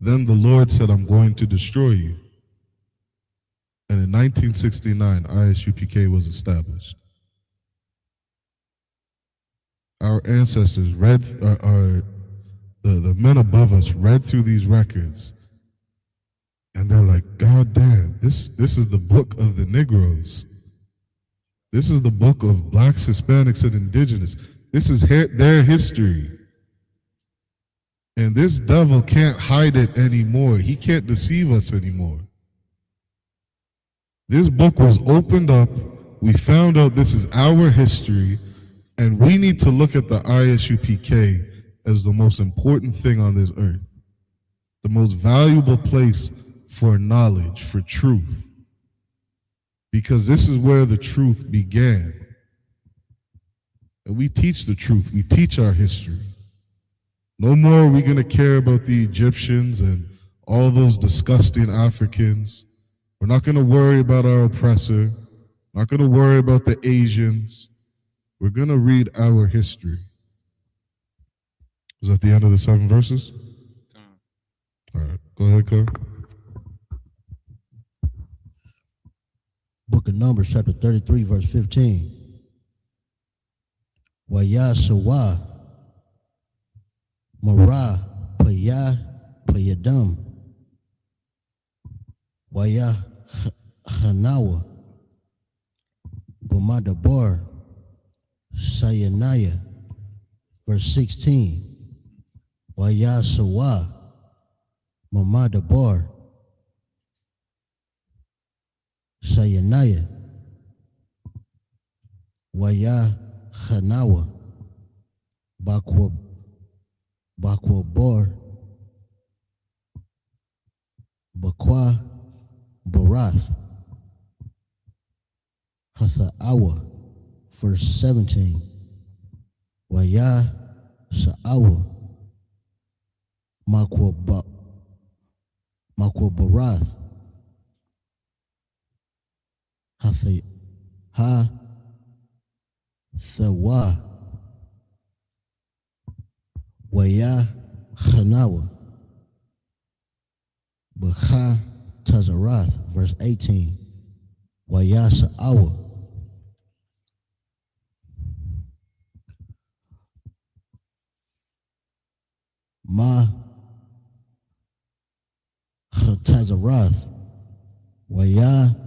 Then the Lord said, I'm going to destroy you. And in 1969, I.S.U.P.K was established. Our ancestors read, the men above us read through these records, and they're like, God damn, this is the book of the Negroes. This is the book of blacks, Hispanics, and indigenous. This is their history. And this devil can't hide it anymore. He can't deceive us anymore. This book was opened up. We found out this is our history, and we need to look at the I.S.U.P.K as the most important thing on this earth, the most valuable place for knowledge, for truth, because this is where the truth began. And we teach the truth. We teach our history. No more are we going to care about the Egyptians and all those disgusting Africans. We're not going to worry about our oppressor. We're not going to worry about the Asians. We're going to read our history. Is that the end of the 7 verses? All right, go ahead, Carl. Book of Numbers, chapter 33, verse 15. YAHSHUWA Marah Payadam YAHANNA Bumadabar Sayanaya, verse 16. YAHSHUWA Mamadabar Sayanaya YAHANNA Bakwabar Bakwa Barath Hatha'awa, verse 17. YAHSHUWA Makwabarath Hathawa YAHANNA Bakha Tazarath, verse 18. YAHSHUWA Ma Tazarath YAHANNA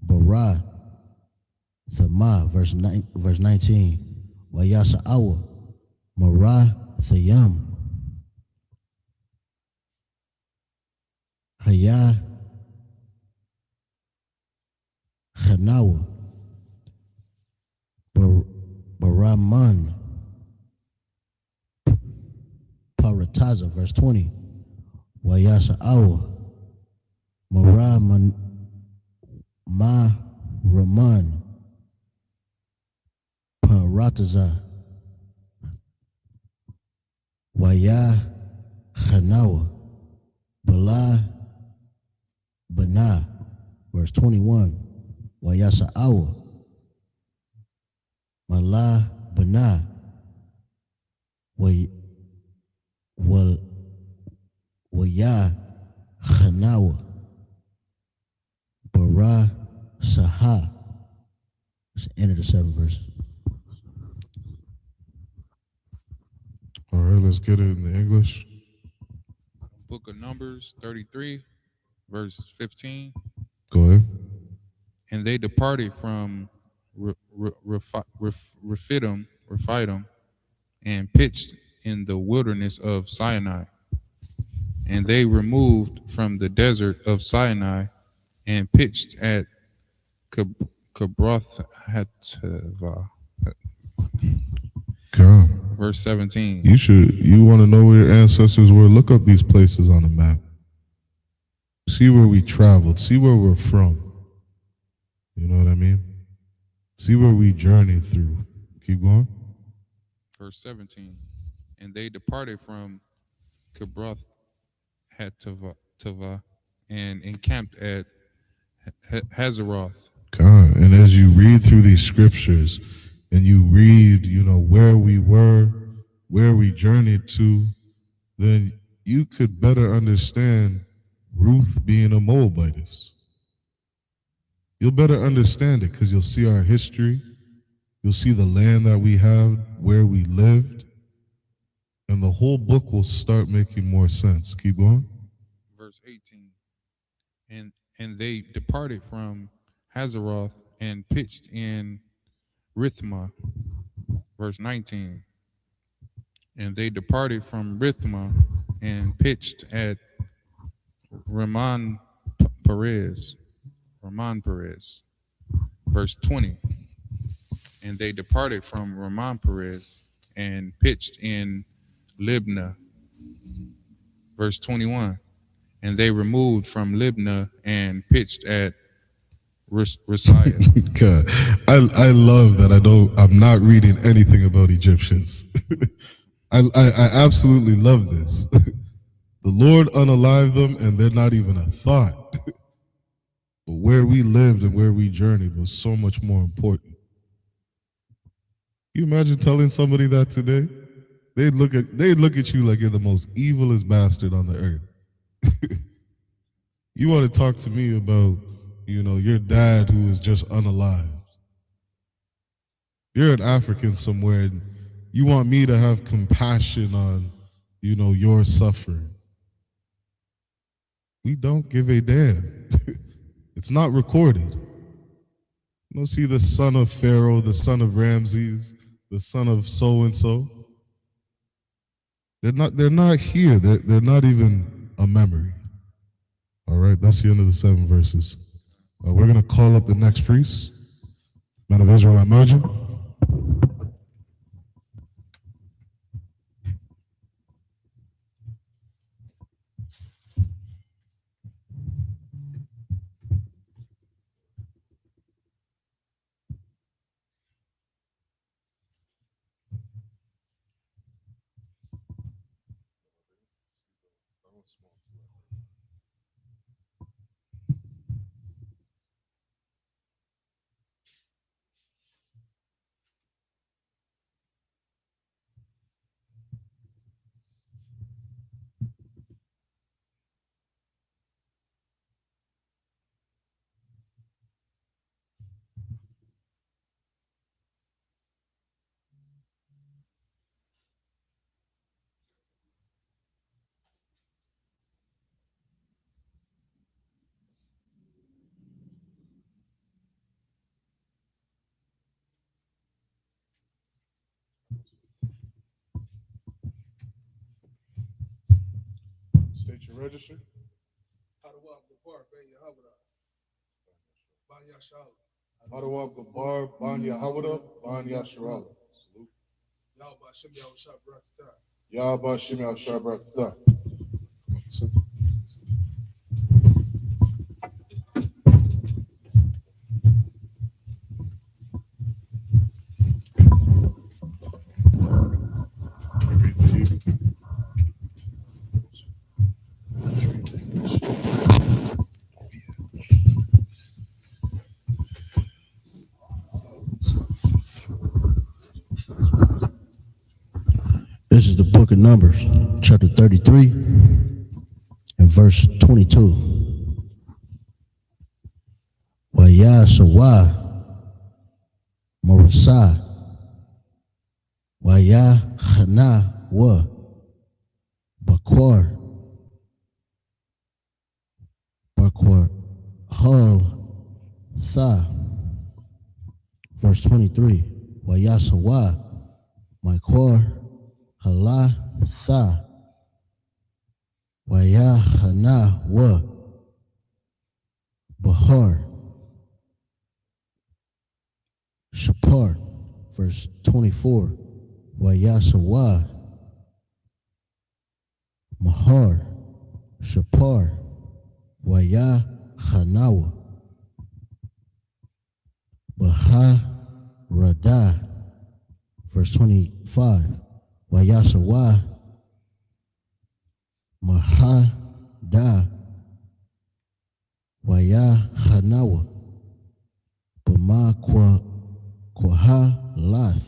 Bara Thama, verse 19. YAHSHUWA Marah Thayam HANNA Maraman Parataza, verse 20. Wayasa Awa Maraman Raman Parataza Wayahanawa Bala Bana, verse 21. Wayasa Awa Mala Bana Wayahanawa Bara Saha. It's the end of the 7th verse. All right, let's get it in the English. Book of Numbers 33, verse 15. Go ahead. And they departed from Rephidim, and pitched in the wilderness of Sinai. And they removed from the desert of Sinai and pitched at Kibroth Hattaavah. God. Verse 17. You want to know where your ancestors were? Look up these places on the map. See where we traveled. See where we're from. You know what I mean? See where we journeyed through. Keep going. Verse 17. And they departed from Kibroth Hattaavah and encamped at Hazeroth. God, and as you read through these scriptures and you read, where we were, where we journeyed to, then you could better understand Ruth being a Moabitess. You'll better understand it because you'll see our history. You'll see the land that we have, where we lived, and the whole book will start making more sense. Keep going. Verse 18. And they departed from Hazeroth and pitched in Rithmah. Verse 19. And they departed from Rithmah and pitched at Raman Perez. Verse 20. And they departed from Raman Perez and pitched in Libnah. Verse 21. And they removed from Libnah and pitched at Rasiah. God, I love that I'm not reading anything about Egyptians. I absolutely love this. The Lord unalived them and they're not even a thought. But where we lived and where we journeyed was so much more important. You imagine telling somebody that today? They'd look at you like you're the most evilest bastard on the earth. You want to talk to me about, your dad who is just unalived. You're an African somewhere and you want me to have compassion on, your suffering. We don't give a damn. It's not recorded. You don't see the son of Pharaoh, the son of Ramses, the son of so-and-so. They're not here. They're not even a memory. All right, that's the end of the 7 verses. We're going to call up the next priest, man of Israel emerging. State your register. Adawab Gabar, Ban Yahawada, Ban Yasharala. Salute. Yahweh Shem Yahweh. This is the book of Numbers, chapter 33, and verse 22. YAHSHUPK Morasai YAHANNA Bakwar Hul Tha. Verse 23. YAHSHUPK Makwar Hala Tha YAHANNA Bahar Shapar. Verse 24. YAHSHUPK Mahar Shapar YAHANNA Baharada. Verse 25. YAHSHUPK Mahada YAHANNA Bama Kwahalath.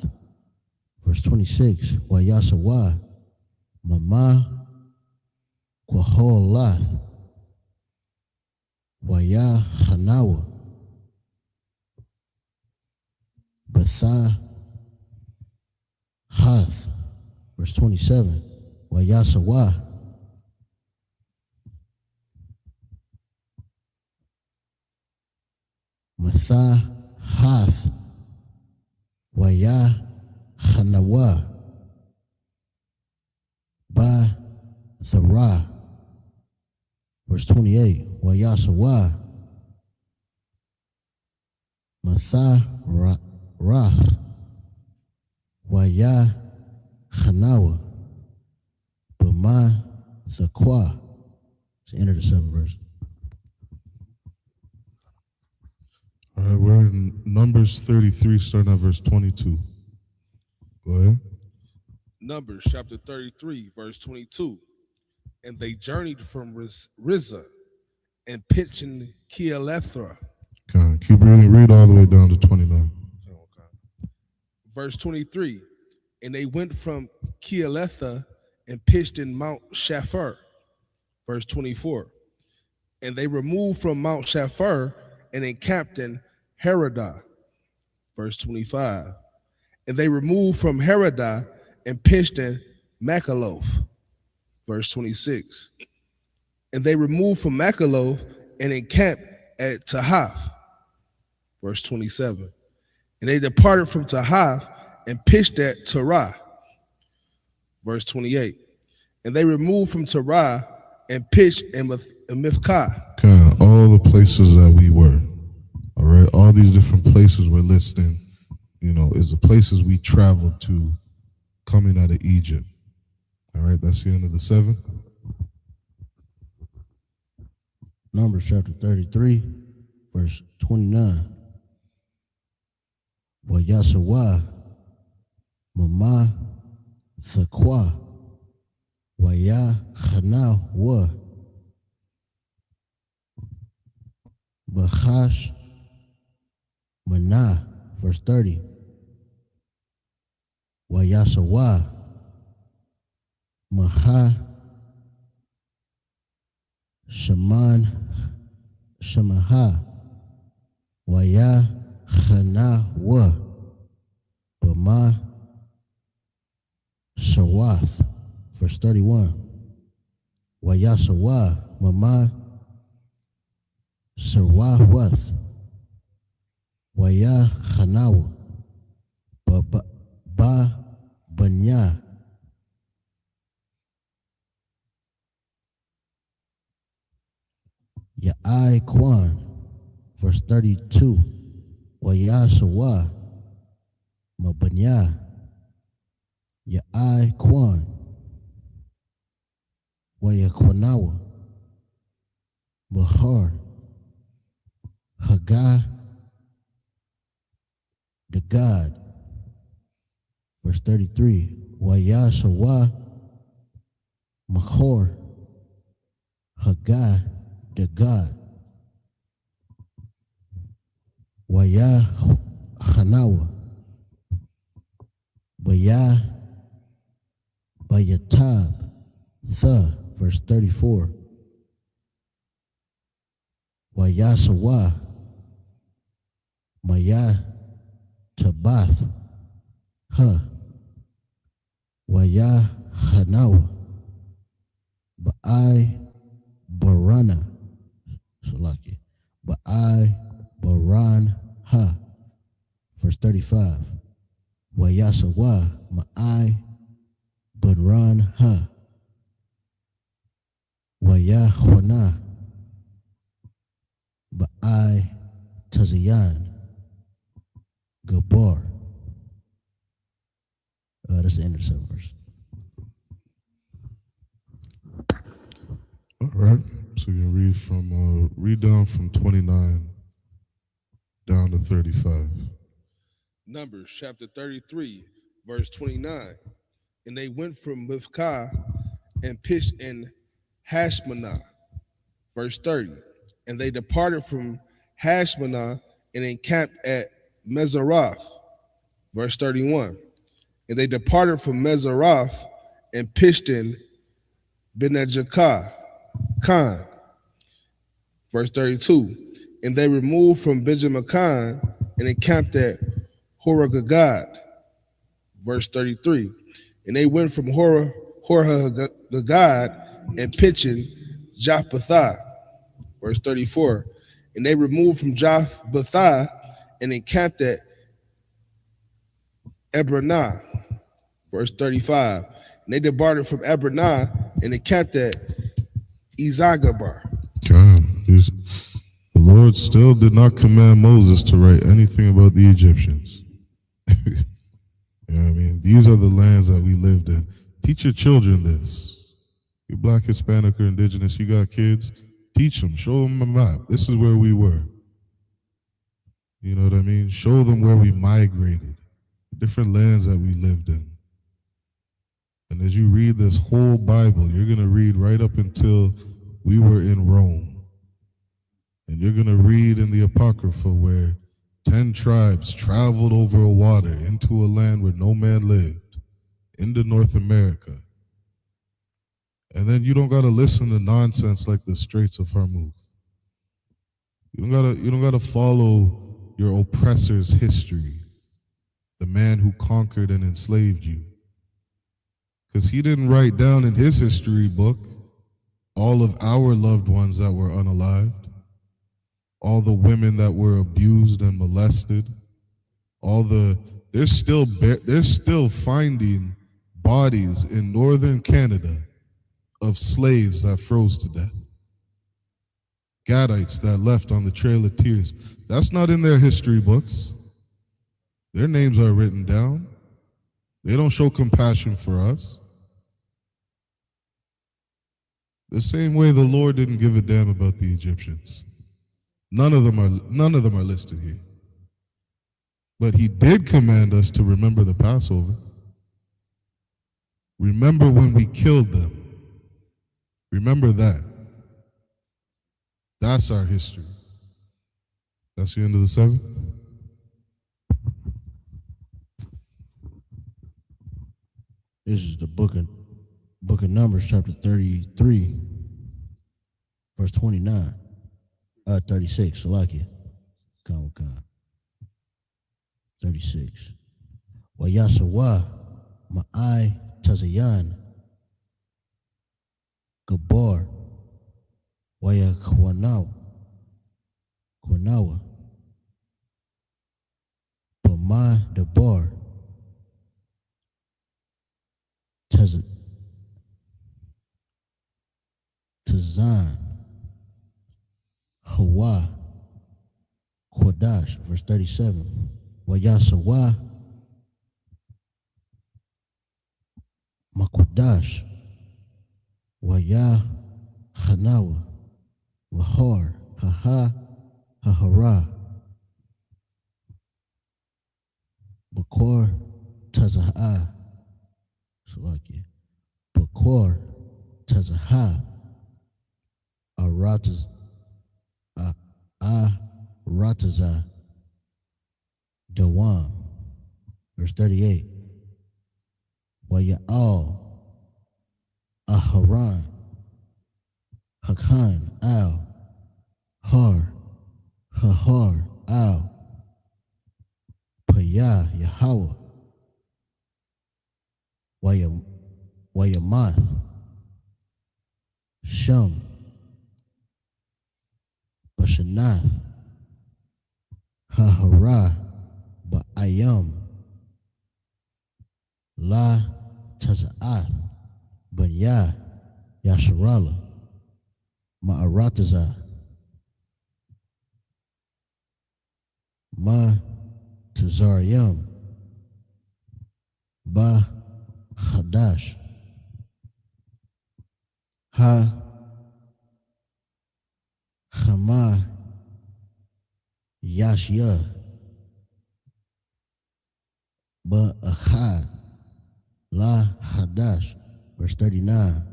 Verse 26. YAHSHUPK Mama Kwahalath YAHANNA Batha Hath. Verse 27. YAHSHUPK Matha Hath YAHANNA Ba Thara. Verse 28. YAHSHUPK Matha Rach YAHANNA Bama Thaqua. It's the end of the 7th verse. All right, we're in Numbers 33, starting at verse 22. Go ahead. Numbers chapter 33, verse 22. And they journeyed from Rizah and pitched in Keelethra. Okay, keep reading. Read all the way down to 29. Okay. Verse 23. And they went from Keeletha and pitched in Mount Shapher. Verse 24. And they removed from Mount Shapher and encamped in Heradah. Verse 25. And they removed from Heradah and pitched in Makaloth. Verse 26. And they removed from Makaloth and encamped at Tahath. Verse 27. And they departed from Tahath and pitched at Terah. Verse 28. And they removed from Terah and pitched in Mithkah. Okay, all the places that we were. All right, all these different places we're listing, is the places we traveled to coming out of Egypt. All right, that's the end of the 7. Numbers chapter 33, verse 29. YAHSHUPK Mama Thaqua YAHANNA Bahash Manah. Verse 30. YAHSHUPK Maha Shamaha YAHANNA Bama Sawath. Verse 31. YAHSHUPK Mama Sawath YAHANNA Ba Banya Ya'ai Kwan. Verse 32. YAHSHUPK Mabanya Ya'ai Kwan, Wayakwanawa, Bahar, Haggah, the God. Verse 33, Wayasawa, Mahor, Haggah, the God. Wayahanawa, Bayatab, verse 34. Wayasawa, Tabath, Wayahanawa, Ba'ai Barana, Salaki, Ba'ai Baran verse 35. Wayasawa, Ma'ai Baran Wayahwana, Ba'ai Tazayan, Gabar. That's the end of the 7th verse. All right. So you can read down from 29 down to 35. Numbers chapter 33, verse 29. And they went from Mithkah and pitched in Hashmanah. Verse 30. And they departed from Hashmanah and encamped at Mezaroth. Verse 31. And they departed from Mezaroth and pitched in Benajekah, Khan. Verse 32. And they removed from Benjamin Khan and encamped at Horagagad. Verse 33. And they went from Horagagad and pitched in Japhathah. Verse 34. And they removed from Japhathah and encamped at Ebronah. Verse 35. And they departed from Ebronah and encamped at Ezagabar. God, the Lord still did not command Moses to write anything about the Egyptians. You know what I mean? These are the lands that we lived in. Teach your children this. You're Black, Hispanic, or Indigenous, you got kids, teach them, show them a map. This is where we were. You know what I mean? Show them where we migrated, the different lands that we lived in. And as you read this whole Bible, you're going to read right up until we were in Rome. And you're going to read in the Apocrypha where 10 tribes traveled over a water into a land where no man lived, into North America. And then you don't got to listen to nonsense like the Straits of Hormuz. You don't got to follow your oppressor's history, the man who conquered and enslaved you. Because he didn't write down in his history book all of our loved ones that were unalived, all the women that were abused and molested, they're still finding bodies in northern Canada of slaves that froze to death. Gadites that left on the Trail of Tears. That's not in their history books. Their names are written down. They don't show compassion for us. The same way the Lord didn't give a damn about the Egyptians. None of them are listed here. But he did command us to remember the Passover. Remember when we killed them. Remember that. That's our history. That's the end of the 7. This is the book of Numbers, chapter 33, verse 29. 36, Salakia. 36. Wayasawa, Ma'ai Tazayan, Gabar, Wayakwanawa, Bama Dabar, Tazan, Hawa, Quadash, verse 37. Wayasawa, Makudash, YAHANNA, Wahar, Haha, Hahara, Bakor, Tazaha, Salakia, Bakor, Tazaha, Arataza, Dawam. Verse 38. Waya'al, Aharan, Hakan, Al, Har, Hahar, Al, Payah, Yahweh, Wayamath, Shem, Bashanath, Hahara, Ba'ayam, La Taza'ath, Banya, Yasharala, Ma'arataza, Ma Tazariam, Ba Hadash, Ha Hama Yashya, Ba Achad, La Hadash, verse 39,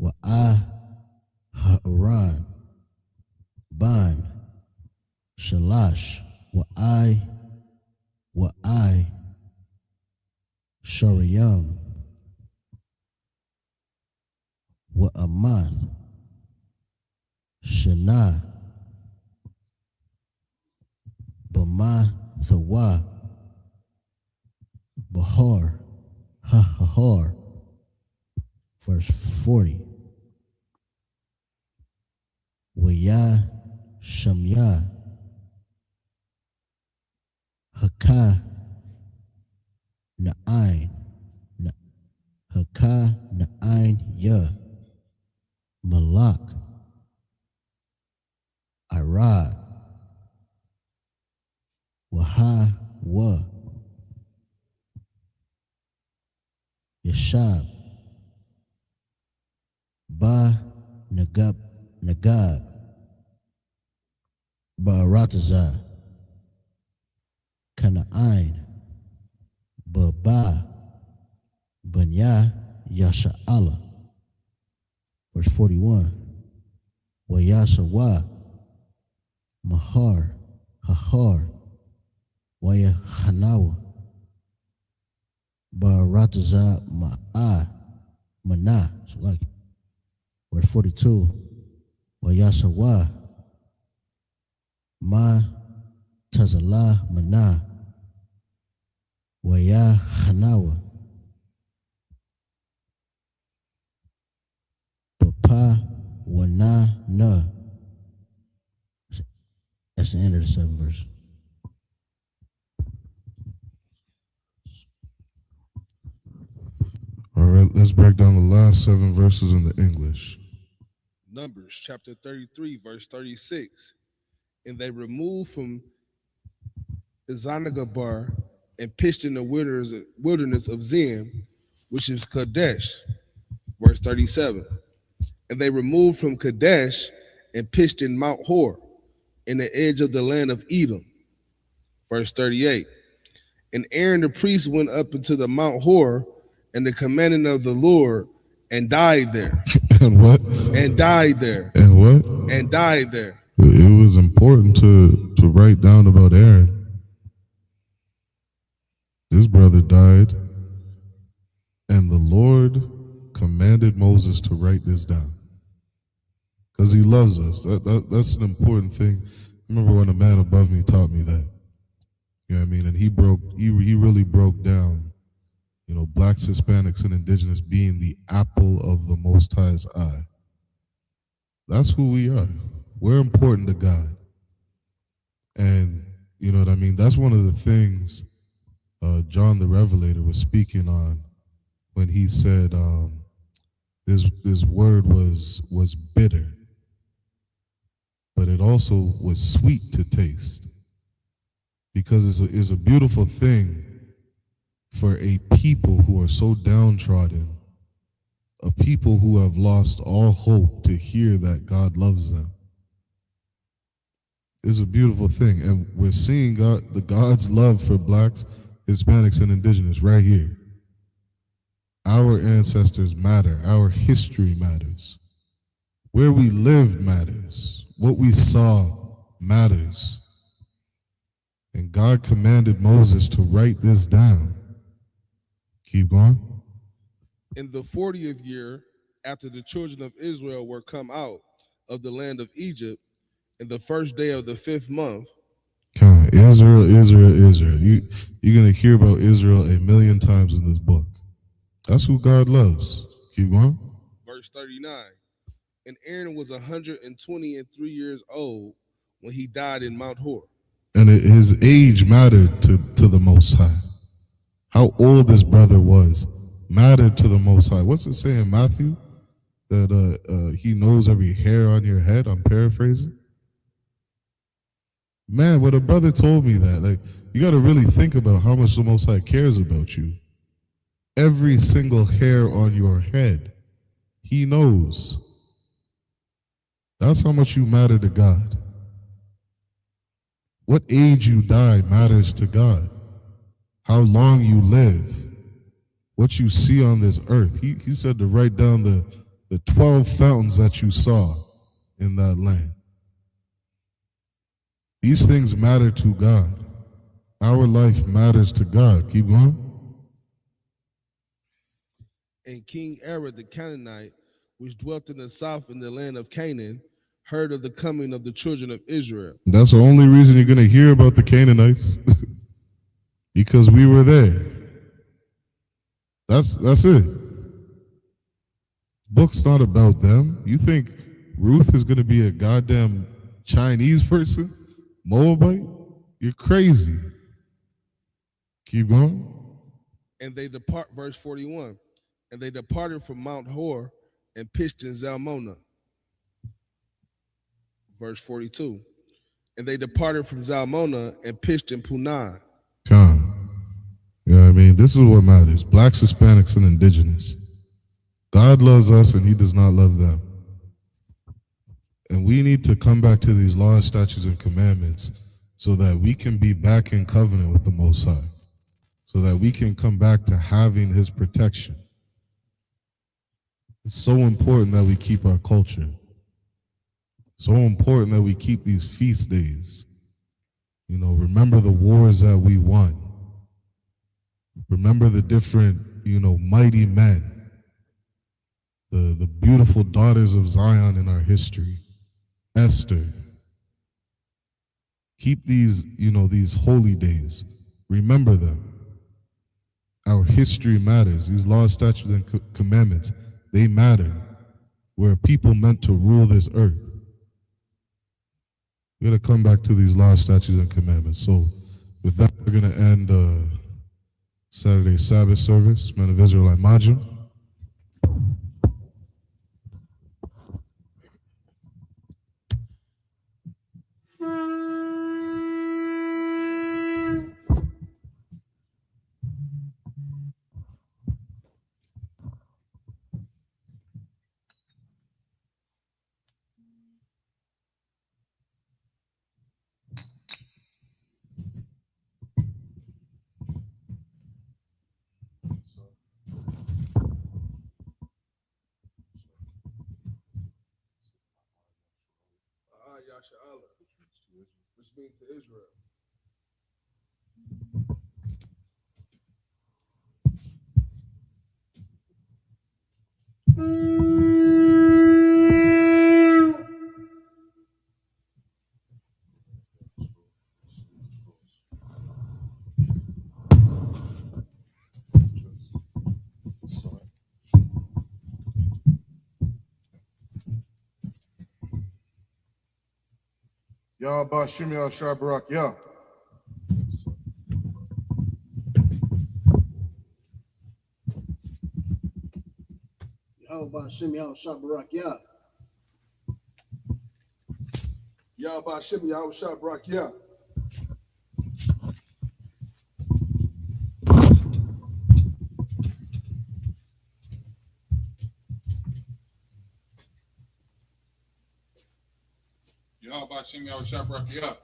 Wa'ah Ha'aran, Ban, Shalash, Wa'ai, Shariam, Wa'amath, Shana, Bama Thawa, Bahar, Hahar, verse 40. Waya Shamya, Haka Na'ain, Haka Na'ain Ya, Malak, Arad, Waha Wa, Yashab, Ba Nagab, Ba'arataza, Kana'ain, Baba, Banya, Yasha'ala. Verse 41. Wayasawa, Mahar, Hahar, Wayahanawa, Ba'arataza, Mana. So like, verse 42. Wayasawa, Ma Tazala Mana, Wayahanawa, Papa Wana Na. That's the end of the 7th verse. All right, let's break down the last 7 verses in the English. Numbers chapter 33, verse 36. And they removed from Ezanagabar and pitched in the wilderness of Zin, which is Kadesh. Verse 37. And they removed from Kadesh and pitched in Mount Hor, in the edge of the land of Edom. Verse 38. And Aaron the priest went up into the Mount Hor and the commandment of the Lord and died there. And what? And died there. And what? And died there. It was important to write down about Aaron. This brother died, and the Lord commanded Moses to write this down because he loves us. That's an important thing. I remember when a man above me taught me that. You know what I mean? And he really broke down, you know, blacks, Hispanics, and indigenous being the apple of the Most High's eye. That's who we are. We're important to God. And, you know what I mean? That's one of the things John the Revelator was speaking on when he said this word was bitter, but it also was sweet to taste. Because it's a beautiful thing for a people who are so downtrodden a people who have lost all hope to hear that God loves them. It's a beautiful thing, and we're seeing God's love for blacks, Hispanics, and indigenous right here. Our ancestors matter. Our history matters. Where we lived matters. What we saw matters. And God commanded Moses to write this down. Keep going. In the 40th year, after the children of Israel were come out of the land of Egypt, in the first day of the 5th month. Come on, Israel, Israel, Israel. You're going to hear about Israel a million times in this book. That's who God loves. Keep going. Verse 39. And Aaron was 123 years old when he died in Mount Hor. And his age mattered to the Most High. How old this brother was mattered to the Most High. What's it say in Matthew? That he knows every hair on your head. I'm paraphrasing. Man, when a brother told me that, like, you got to really think about how much the Most High cares about you. Every single hair on your head, he knows. That's how much you matter to God. What age you die matters to God. How long you live, what you see on this earth. He said to write down the 12 fountains that you saw in that land. These things matter to God. Our life matters to God. Keep going. And King Arad the Canaanite, which dwelt in the south in the land of Canaan, heard of the coming of the children of Israel. That's the only reason you're going to hear about the Canaanites. Because we were there. That's it. Book's not about them. You think Ruth is going to be a goddamn Chinese person? Moabite? You're crazy. Keep going. And they depart, verse 41. And they departed from Mount Hor and pitched in Zalmonah. Verse 42. And they departed from Zalmonah and pitched in Punan. Come. You know what I mean? This is what matters. Blacks, Hispanics, and indigenous. God loves us and he does not love them. And we need to come back to these laws, statutes, and commandments so that we can be back in covenant with the Most High. So that we can come back to having his protection. It's so important that we keep our culture. So important that we keep these feast days. You know, remember the wars that we won. Remember the different, mighty men. The beautiful daughters of Zion in our history. Esther. Keep these, these holy days. Remember them. Our history matters. These laws, statutes, and commandments, they matter. We're a people meant to rule this earth. We're going to come back to these laws, statutes, and commandments. So with that, we're going to end Saturday Sabbath service. Men of Israelite Majum. SHALAM, which means to Israel. Yahweh Shimei Al-Shabarak, Yah. Yahweh Shimei Al-Shabarak, Yah. Yahweh Shimei Al-Shabarak, Yah. Y'all about Shimmy out shop rock you up.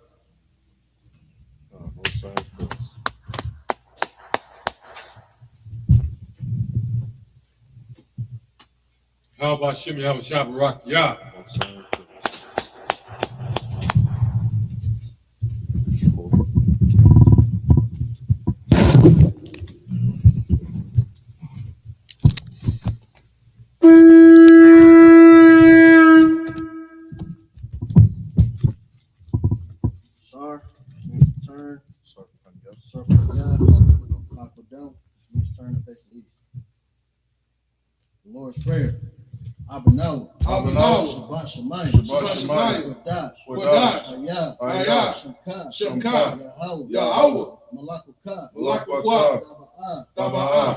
How about Shimmy have a shop and rock the yard? Sir, turn. Sir, down. Turn to face the east. The Lord's Prayer. Abano. Shabbat Shemayim. Kodash. Hayah. Shemka. Yahweh. Malakukah. Taba'ah.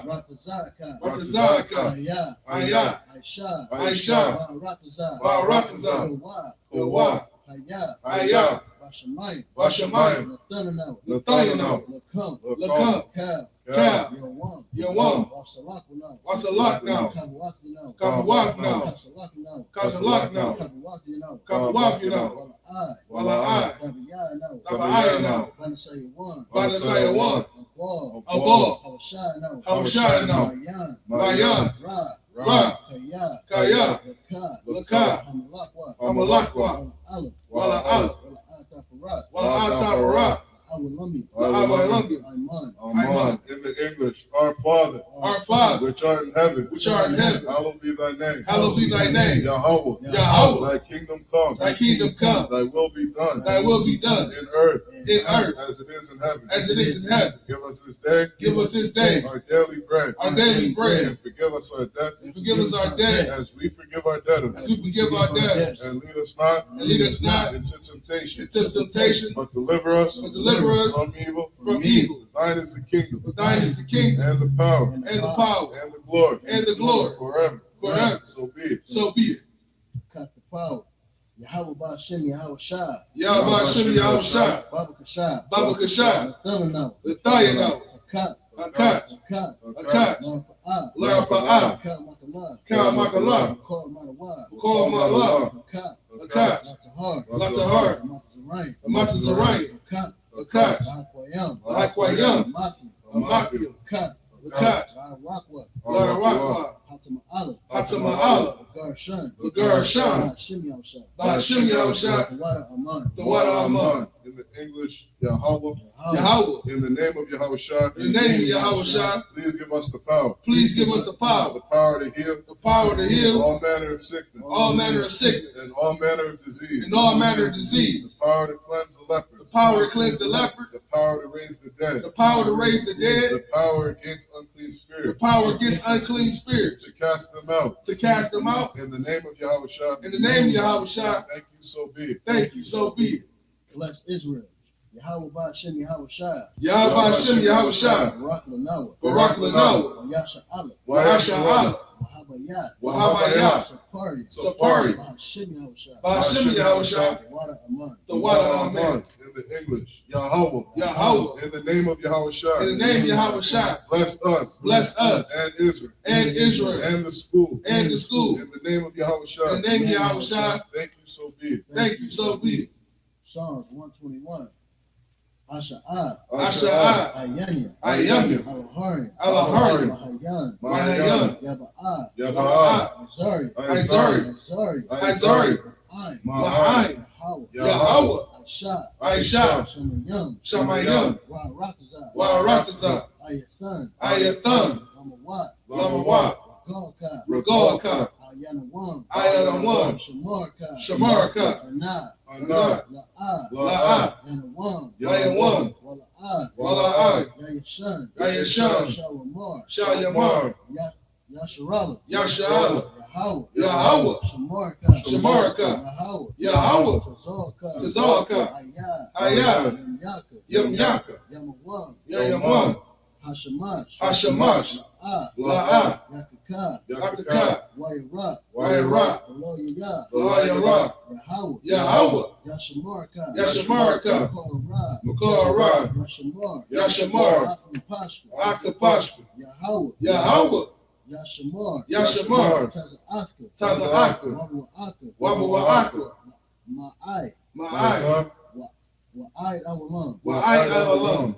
Ratazaka. Hayah. Aisha. Baratazah. Gawah. Hayah. Bashamayim. Nathanael. Lakam. Cal. Yawam. Wasalak now. Kabawak now. Kasalak now. Kabawak now. Wala'ai. Taba'ai now. Banasaya one. Abal. Hawashai now. Mayan. Ra. Kaya. Lakah. Hamalakwa. Wala'al. Wala'ataparat. Amen. In the English, our Father, which art in heaven, hallowed be thy name. Yahweh, thy kingdom come. Thy will be done. In earth, as it is in heaven. Give us this day. Our daily bread. And forgive us our debts. As we forgive our debtors. And lead us not into temptation. But deliver us from evil. Thine is the kingdom. And the power. And the glory. Forever. So be it. Cut the power. Yahweh Ba'Shem Yahweh Shah. Yahweh Ba'Shem Yahweh Shah. Baba Kashah. Nathanael. Akat. Lara Pa'ah. Kal Makalah. Call Ma'alah. Akat. Latahar. Matazarain. Akat. Lakwayam. Matthew. Akat. Lara Rakwa. Hatama'ala. Lagar Shan. Ba'Shem Yahweh Shah. The water Aman. In the English, Yahweh. In the name of Yahweh Shah. Please give us the power. The power to heal. All manner of sickness. And all manner of disease. The power to cleanse the leper. The power to raise the dead. The power against unclean spirits. To cast them out. In the name of Yahweh Shah. Thank you, so be it. Bless Israel. Yahweh Ba'Shem Yahweh Shah. Barak Lanawa. Yasha Allah. Wahabayat. Sapari. Ba'Shem Yahweh Shah. The water Aman. In the English, Yahweh. In the name of Yahweh Shah. Bless us. And Israel. And the school. In the name of Yahweh Shah. Thank you, so be it. Psalms 121. Asha'ah. Ayanya. Alaharim. Mahayan. Yaba'ah. Izari. Ma'ain. Yahweh. Aisha. Shamayam. Wa'aratazah. Ayathan. Lamawat. Regalka. Ayanawam. Shamarka. Anad. La'ah. Yanawam. Wala'ai. Yayashan. Shalyamar. Yasharala. Yahweh. Shamarka. Yahweh. Tazalka. Hayah. Yamyaka. Yamam. Hashamash. La'ah. Yakaka. Wayra. Loyara. Yahweh. Yashamarka. Mukara. Yashamar. Akapashka. Yahweh. Yashamar. Taza'aka. Wamawa'aka.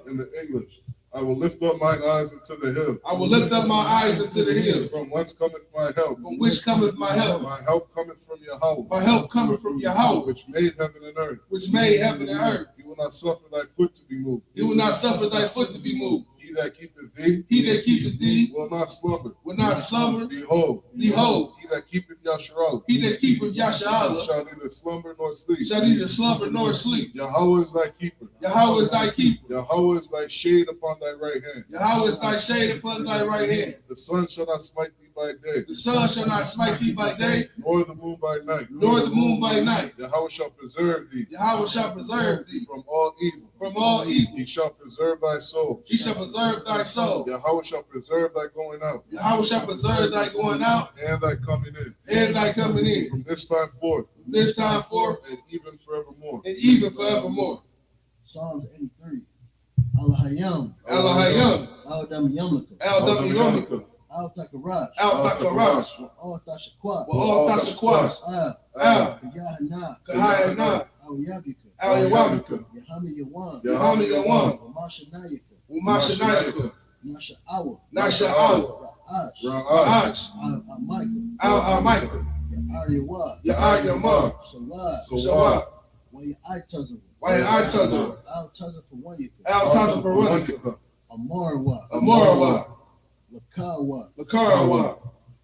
In the English. I will lift up mine eyes into the hills. I will lift up my eyes into the hills. From whence cometh my help? From which cometh my help? My help cometh from Yahweh. My help cometh from Yahweh. Which made heaven and earth. Which made heaven and earth. He will not suffer thy foot to be moved. He will not suffer thy foot to be moved. He that keepeth thee. He that keepeth thee. Will not slumber. Will not slumber. Behold. Behold. He that keepeth Yasharal. He that keepeth Yasharal. Shall neither slumber nor sleep. Shall neither slumber nor sleep. Yahweh is thy keeper. Yahweh is thy keeper. Yahweh is thy shade upon thy right hand. Yahweh is thy shade upon thy right hand. The sun shall not smite thee by day. The sun shall not smite thee by day. Nor the moon by night. Nor the moon by night. Yahweh shall preserve thee. Yahweh shall preserve thee. From all evil. From all evil. He shall preserve thy soul. He shall preserve thy soul. Yahweh shall preserve thy going out. Yahweh shall preserve thy going out. And thy coming in. And thy coming in. From this time forth. From this time forth. And even forevermore. And even forevermore. Psalms 83. Al-Hayam. Al-Hayam. Al-Dam Yamaka. Al-Dam Yamaka. Al-Takarash. Al-Takarash. Al-Tashakwa. Al-Tashakwa. Al-Yahanna. Yahanna. Al-Yabika. Al-Yabika. Yahanna Yawan. Yahanna Yawan. Umashanayaka. Umashanayaka. Nasha'awa. Nasha'awa. Ra'ash. Ra'ash. Al-Michael. Al-Michael. Ya'aryawa. Ya'aryawa. Sawad. Sawad. Wa'ya'itazawa. Wa'ya'itazawa. Al-Taza for one yaka. Al-Taza for one yaka. Amarawa. Amarawa. Lakawa. Lakawa.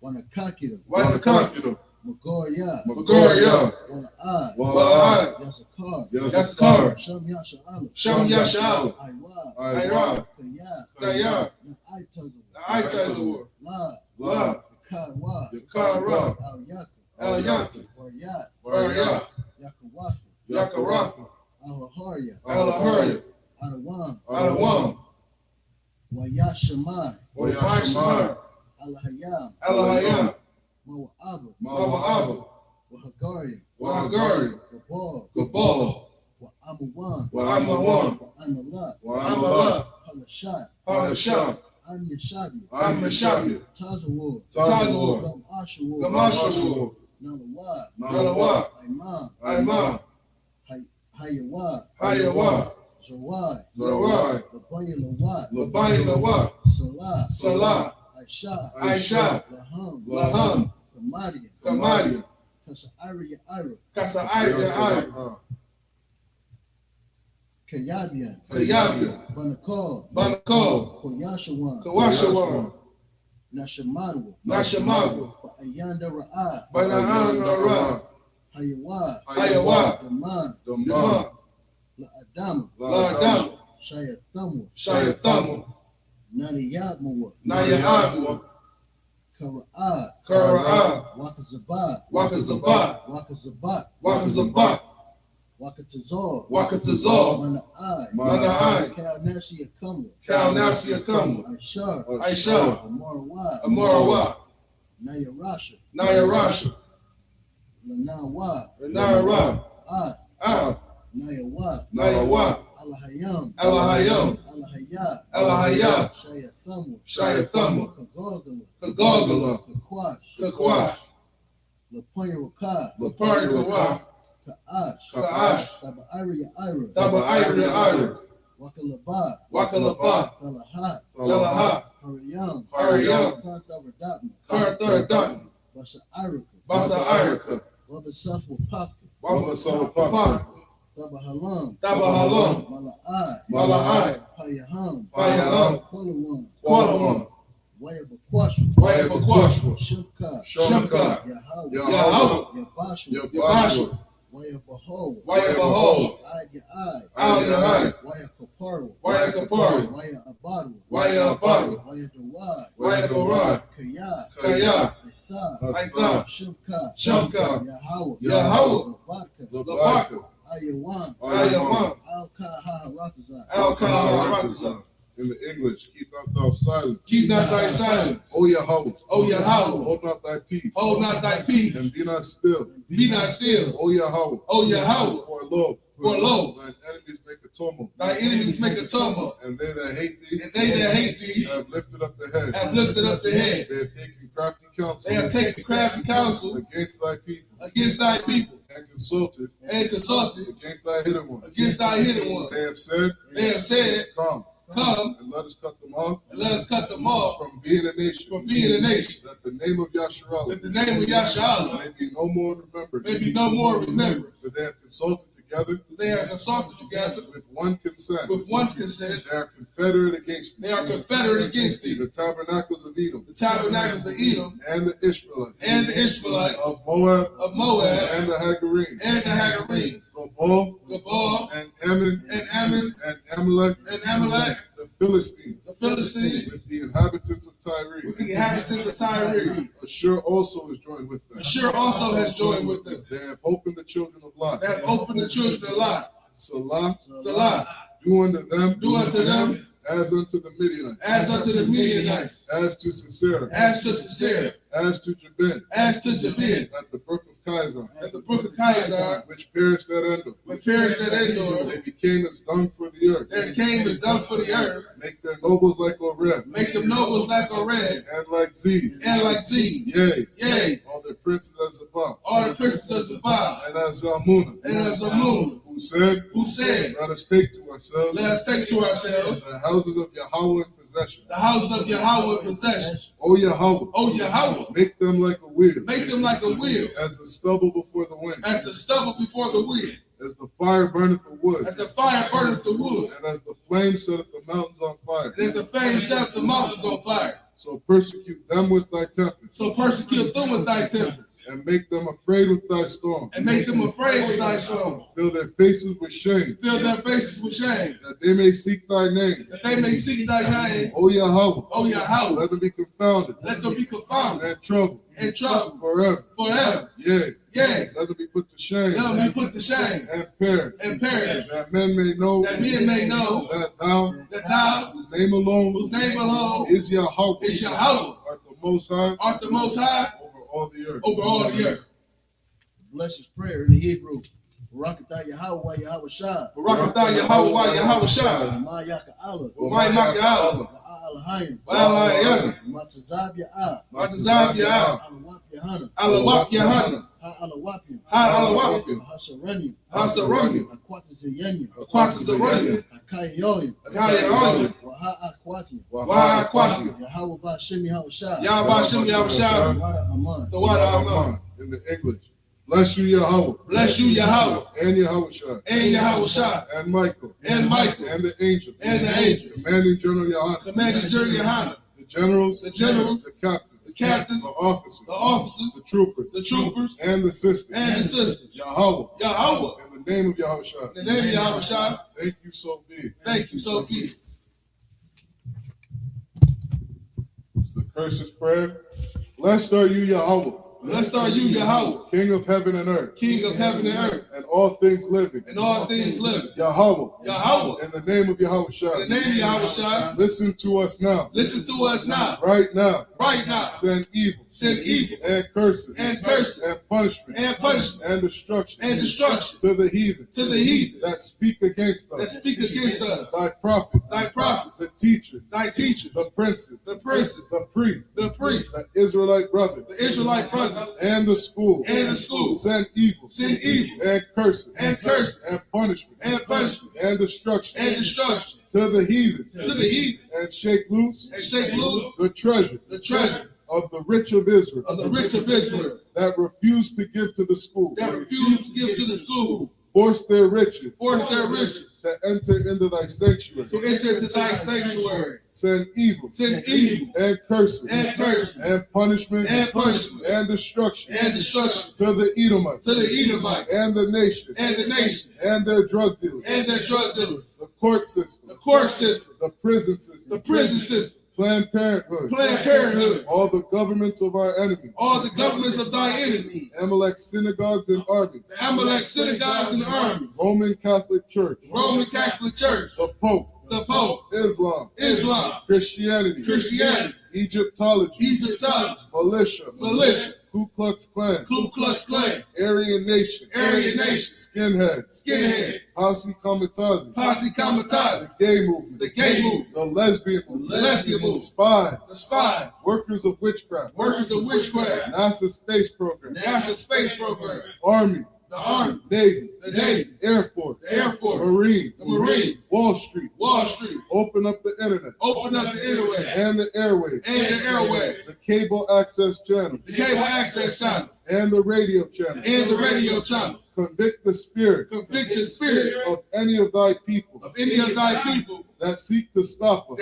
Wanakakira. Wanakakira. Magoria. Magoria. Wala'ai. Wala'ai. Yasakar. Yasakar. Sham Yasha'ala. Sham Yasha'ala. Aywa. Aywa. Kaya. Kaya. Na'aitazawa. La. La. Kawa. Kara. Al-Yaka. Al-Yaka. Waryat. Waryat. Yakawafa. Yakarafa. Al-Haharya. Al-Haharya. Adawam. Adawam. Wayashamai. Wayashamai. Al-Hayam. Al-Hayam. Mawa'aba. Mawa'aba. Wahagari. Wahagari. Gabal. Gabal. Wa'amawan. Wa'amawan. Wa'amalat. Wa'amalat. Halashat. Halashat. Am Yashabi. Am Yashabi. Tazawur. Tazawur. Gam Ashawur. Gam Ashawur. Nalawad. Nalawad. Imam. Imam. Hayawad. Hayawad. Zawai. Zawai. Labani Lawad. Labani Lawad. Salah. Salah. Aisha. Aisha. Laham. Laham. Kamadian. Kamadian. Kasa'ari Ira. Kasa'ari Ira. Kayabian. Kayabian. Banakal. Banakal. Koyashawan. Koyashawan. Nashamadwa. Nashamadwa. Ayanda Ra'a. Banahana Ra'a. Hayawad. Hayawad. Daman. Daman. La'adama. La'adama. Shayathamu. Shayathamu. Nariyatmawa. Nariyatmawa. Kara'ad. Kara'ad. Wakazabat. Wakazabat. Wakazabat. Wakazabat. Wakatazar. Wakatazar. Mana'ai. Mana'ai. Kalnashia Kamwa. Kalnashia Kamwa. Aishar. Aishar. Amarawad. Amarawad. Nayarasha. Nayarasha. Lanawad. Lanawad. Ad. Nayawad. Nayawad. Alahayam. Alahayam. Alahayat. Alahayat. Shayathamu. Shayathamu. Kagogala. Kagogala. Kakwash. Kakwash. Lapayawakad. Lapayawakad. Ka'ash. Ka'ash. Taba'ari Ira. Taba'ari Ira. Wakalabat. Wakalabat. Talahat. Talahat. Hariyam. Hariyam. Kartharaddatma. Kartharaddatma. Basa Arika. Basa Arika. Wabasaf Wapaka. Wabasaf Wapaka. Tabahalam. Tabahalam. Mala'ai. Mala'ai. Payaham. Payaham. Kwalawan. Kwalawan. Wayabakwashwa. Wayabakwashwa. Shimka. Shimka. Yahawah. Yahawah. Yabashwa. Yabashwa. Wayabaho. Wayabaho. Ayai. Ayai. Wayakaparu. Wayakaparu. Wayaabadu. Wayabadu. Wayadawad. Wayadawad. Kaya. Kaya. Isa. Shimka. Shimka. Yahawah. Yahawah. Labaka. Ayawan. Ayawan. Al-Kaha Ratazan. Al-Kaha Ratazan. In the English, keep not thou silent. Keep not thy silent. O Yahweh. O Yahweh. Hold not thy peace. Hold not thy peace. And be not still. Be not still. O Yahweh. O Yahweh. For lo. For lo. Thine enemies make a tumult. Thy enemies make a tumult. And they that hate thee. And they that hate thee. Have lifted up the head. Have lifted up the head. They have taken crafty counsel. They have taken crafty counsel. Against thy people. Against thy people. and consulted against thy hidden ones. They have said, Come, and let us cut them off. From being a nation. That the name of Yahshua may be no more remembered. For they have consulted together with one consent. They are confederate against thee. The tabernacles of Edom. And the Ishmaelites. Of Moab. And the Hagarenes. Gabal. And Ammon. And Amalek. The Philistines. With the inhabitants of Tyre. Ashur also is joined with them. They have opened the children of Lot. Salah. Do unto them as unto the Midianites. As to Sisera. As to Jabin. At the brook of Kizar. Which perished at Endor. They became as dung for the earth. Make their nobles like Oreb. And like Zeb. Yea. All their princes as Zabah. And as Zalmunna. Who said, Let us take to ourselves the houses of Yahweh in possession. O Yahweh, make them like a wheel. As the stubble before the wind. As the fire burneth the wood. And as the flame setteth the mountains on fire. So persecute them with thy tempest. And make them afraid with thy storm. Fill their faces with shame. That they may seek thy name. O Yahweh. Let them be confounded. And troubled. Forever. Yea. Let them be put to shame. And perish. That men may know. That thou. Whose name alone. Is Yahweh. Art the most high. Over all the earth. Bless his prayer in the Hebrew. Barakatah Yahweh Yahweh Shah. Ma Yaka Allah. Alahayim. Matazab Ya'ah. Alawap Yahanna. Ha'alawapium. Hasaranium. Akwatazaranium. Akayoyim. Waha'akwatium. Yahweh Ba'Shem Yahweh Shah. The water Aman. In the English. Bless you, Yahweh. And Yahweh Shah. And Michael. And the angels. Commanding General Yahanna. The generals. The captains. The officers. The troopers. And the sisters. Yahweh. In the name of Yahweh Shah. Thank you, so be. The curses prayer. Blessed are you, Yahweh. King of heaven and earth. And all things living. Yahweh. In the name of Yahweh Shah. Listen to us now. Right now. Send evil. And curses. And punishment. And destruction. To the heathen. That speak against us. Thy prophets. The teachers. The princes. The priests. The Israelite brothers. And the school. Send evil. And curses. And punishment. And destruction. To the heathen. And shake loose. The treasure. Of the rich of Israel. That refuse to give to the school. Force their riches. To enter into thy sanctuary. Send evil. And curses. And punishment. And destruction. To the Edomites. And the nation. And their drug dealers. The court system. The prison system. Planned Parenthood. All the governments of our enemies. Amalek's synagogues and armies. Roman Catholic Church. The Pope. Islam. Christianity. Egyptology. Militia. Ku Klux Klan. Aryan Nation. Skinheads. Posse Comitazi. The gay movement. The lesbian movement. Spies. Workers of witchcraft. NASA space program. Army. the Army, Navy, the Navy, Air Force, the Air Force, Marines, the Marines, Wall Street, open up the internet, and the airwaves, the cable access channel, and the radio channel, convict the spirit, of any of thy people, that seek to stop us,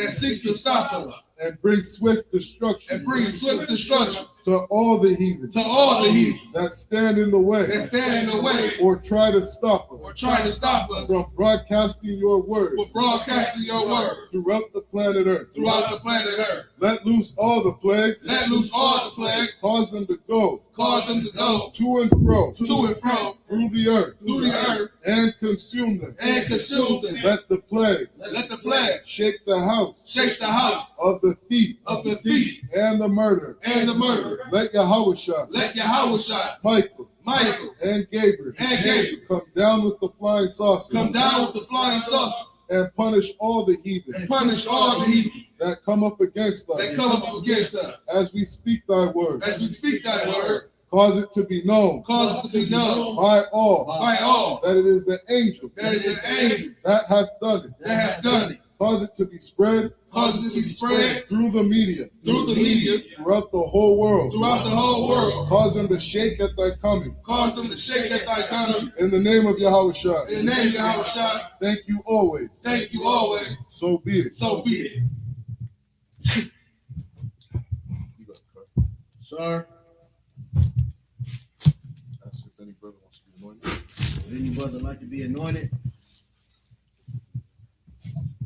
and bring swift destruction, to all the heathen, that stand in the way, or try to stop us, from broadcasting your word, throughout the planet Earth. Let loose all the plagues, cause them to go, to and fro, through the earth, and consume them. Let the plagues shake the house of the thief, and the murderer. Let Yahawashi, Michael, and Gabriel, come down with the flying saucers, and punish all the heathen, that come up against us, as we speak thy word. Cause it to be known, by all, that it is the angel, that hath done it. Cause it to be spread, through the media, throughout the whole world. Cause them to shake at thy coming. In the name of Yahawashi. Thank you always. So be it. Sir. Ask if any brother wants to be anointed. Would any brother like to be anointed?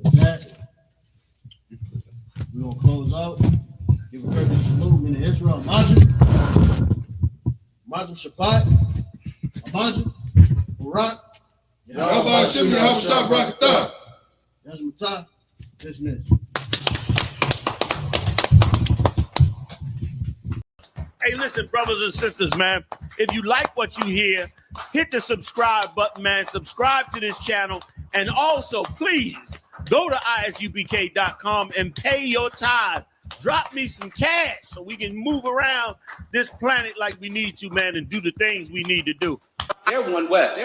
With that, we're going to close out. Give a courteous salute in Israel. Majid Shabbat. Majid Barak. Yahweh Shem Yahweh Shabbat. Yazmatah. Dismiss. Hey, listen, brothers and sisters, man. If you like what you hear, hit the subscribe button, man. Subscribe to this channel. And also, please, go to ISUPK.com and pay your tithe. Drop me some cash so we can move around this planet like we need to, man, and do the things we need to do. They're one West.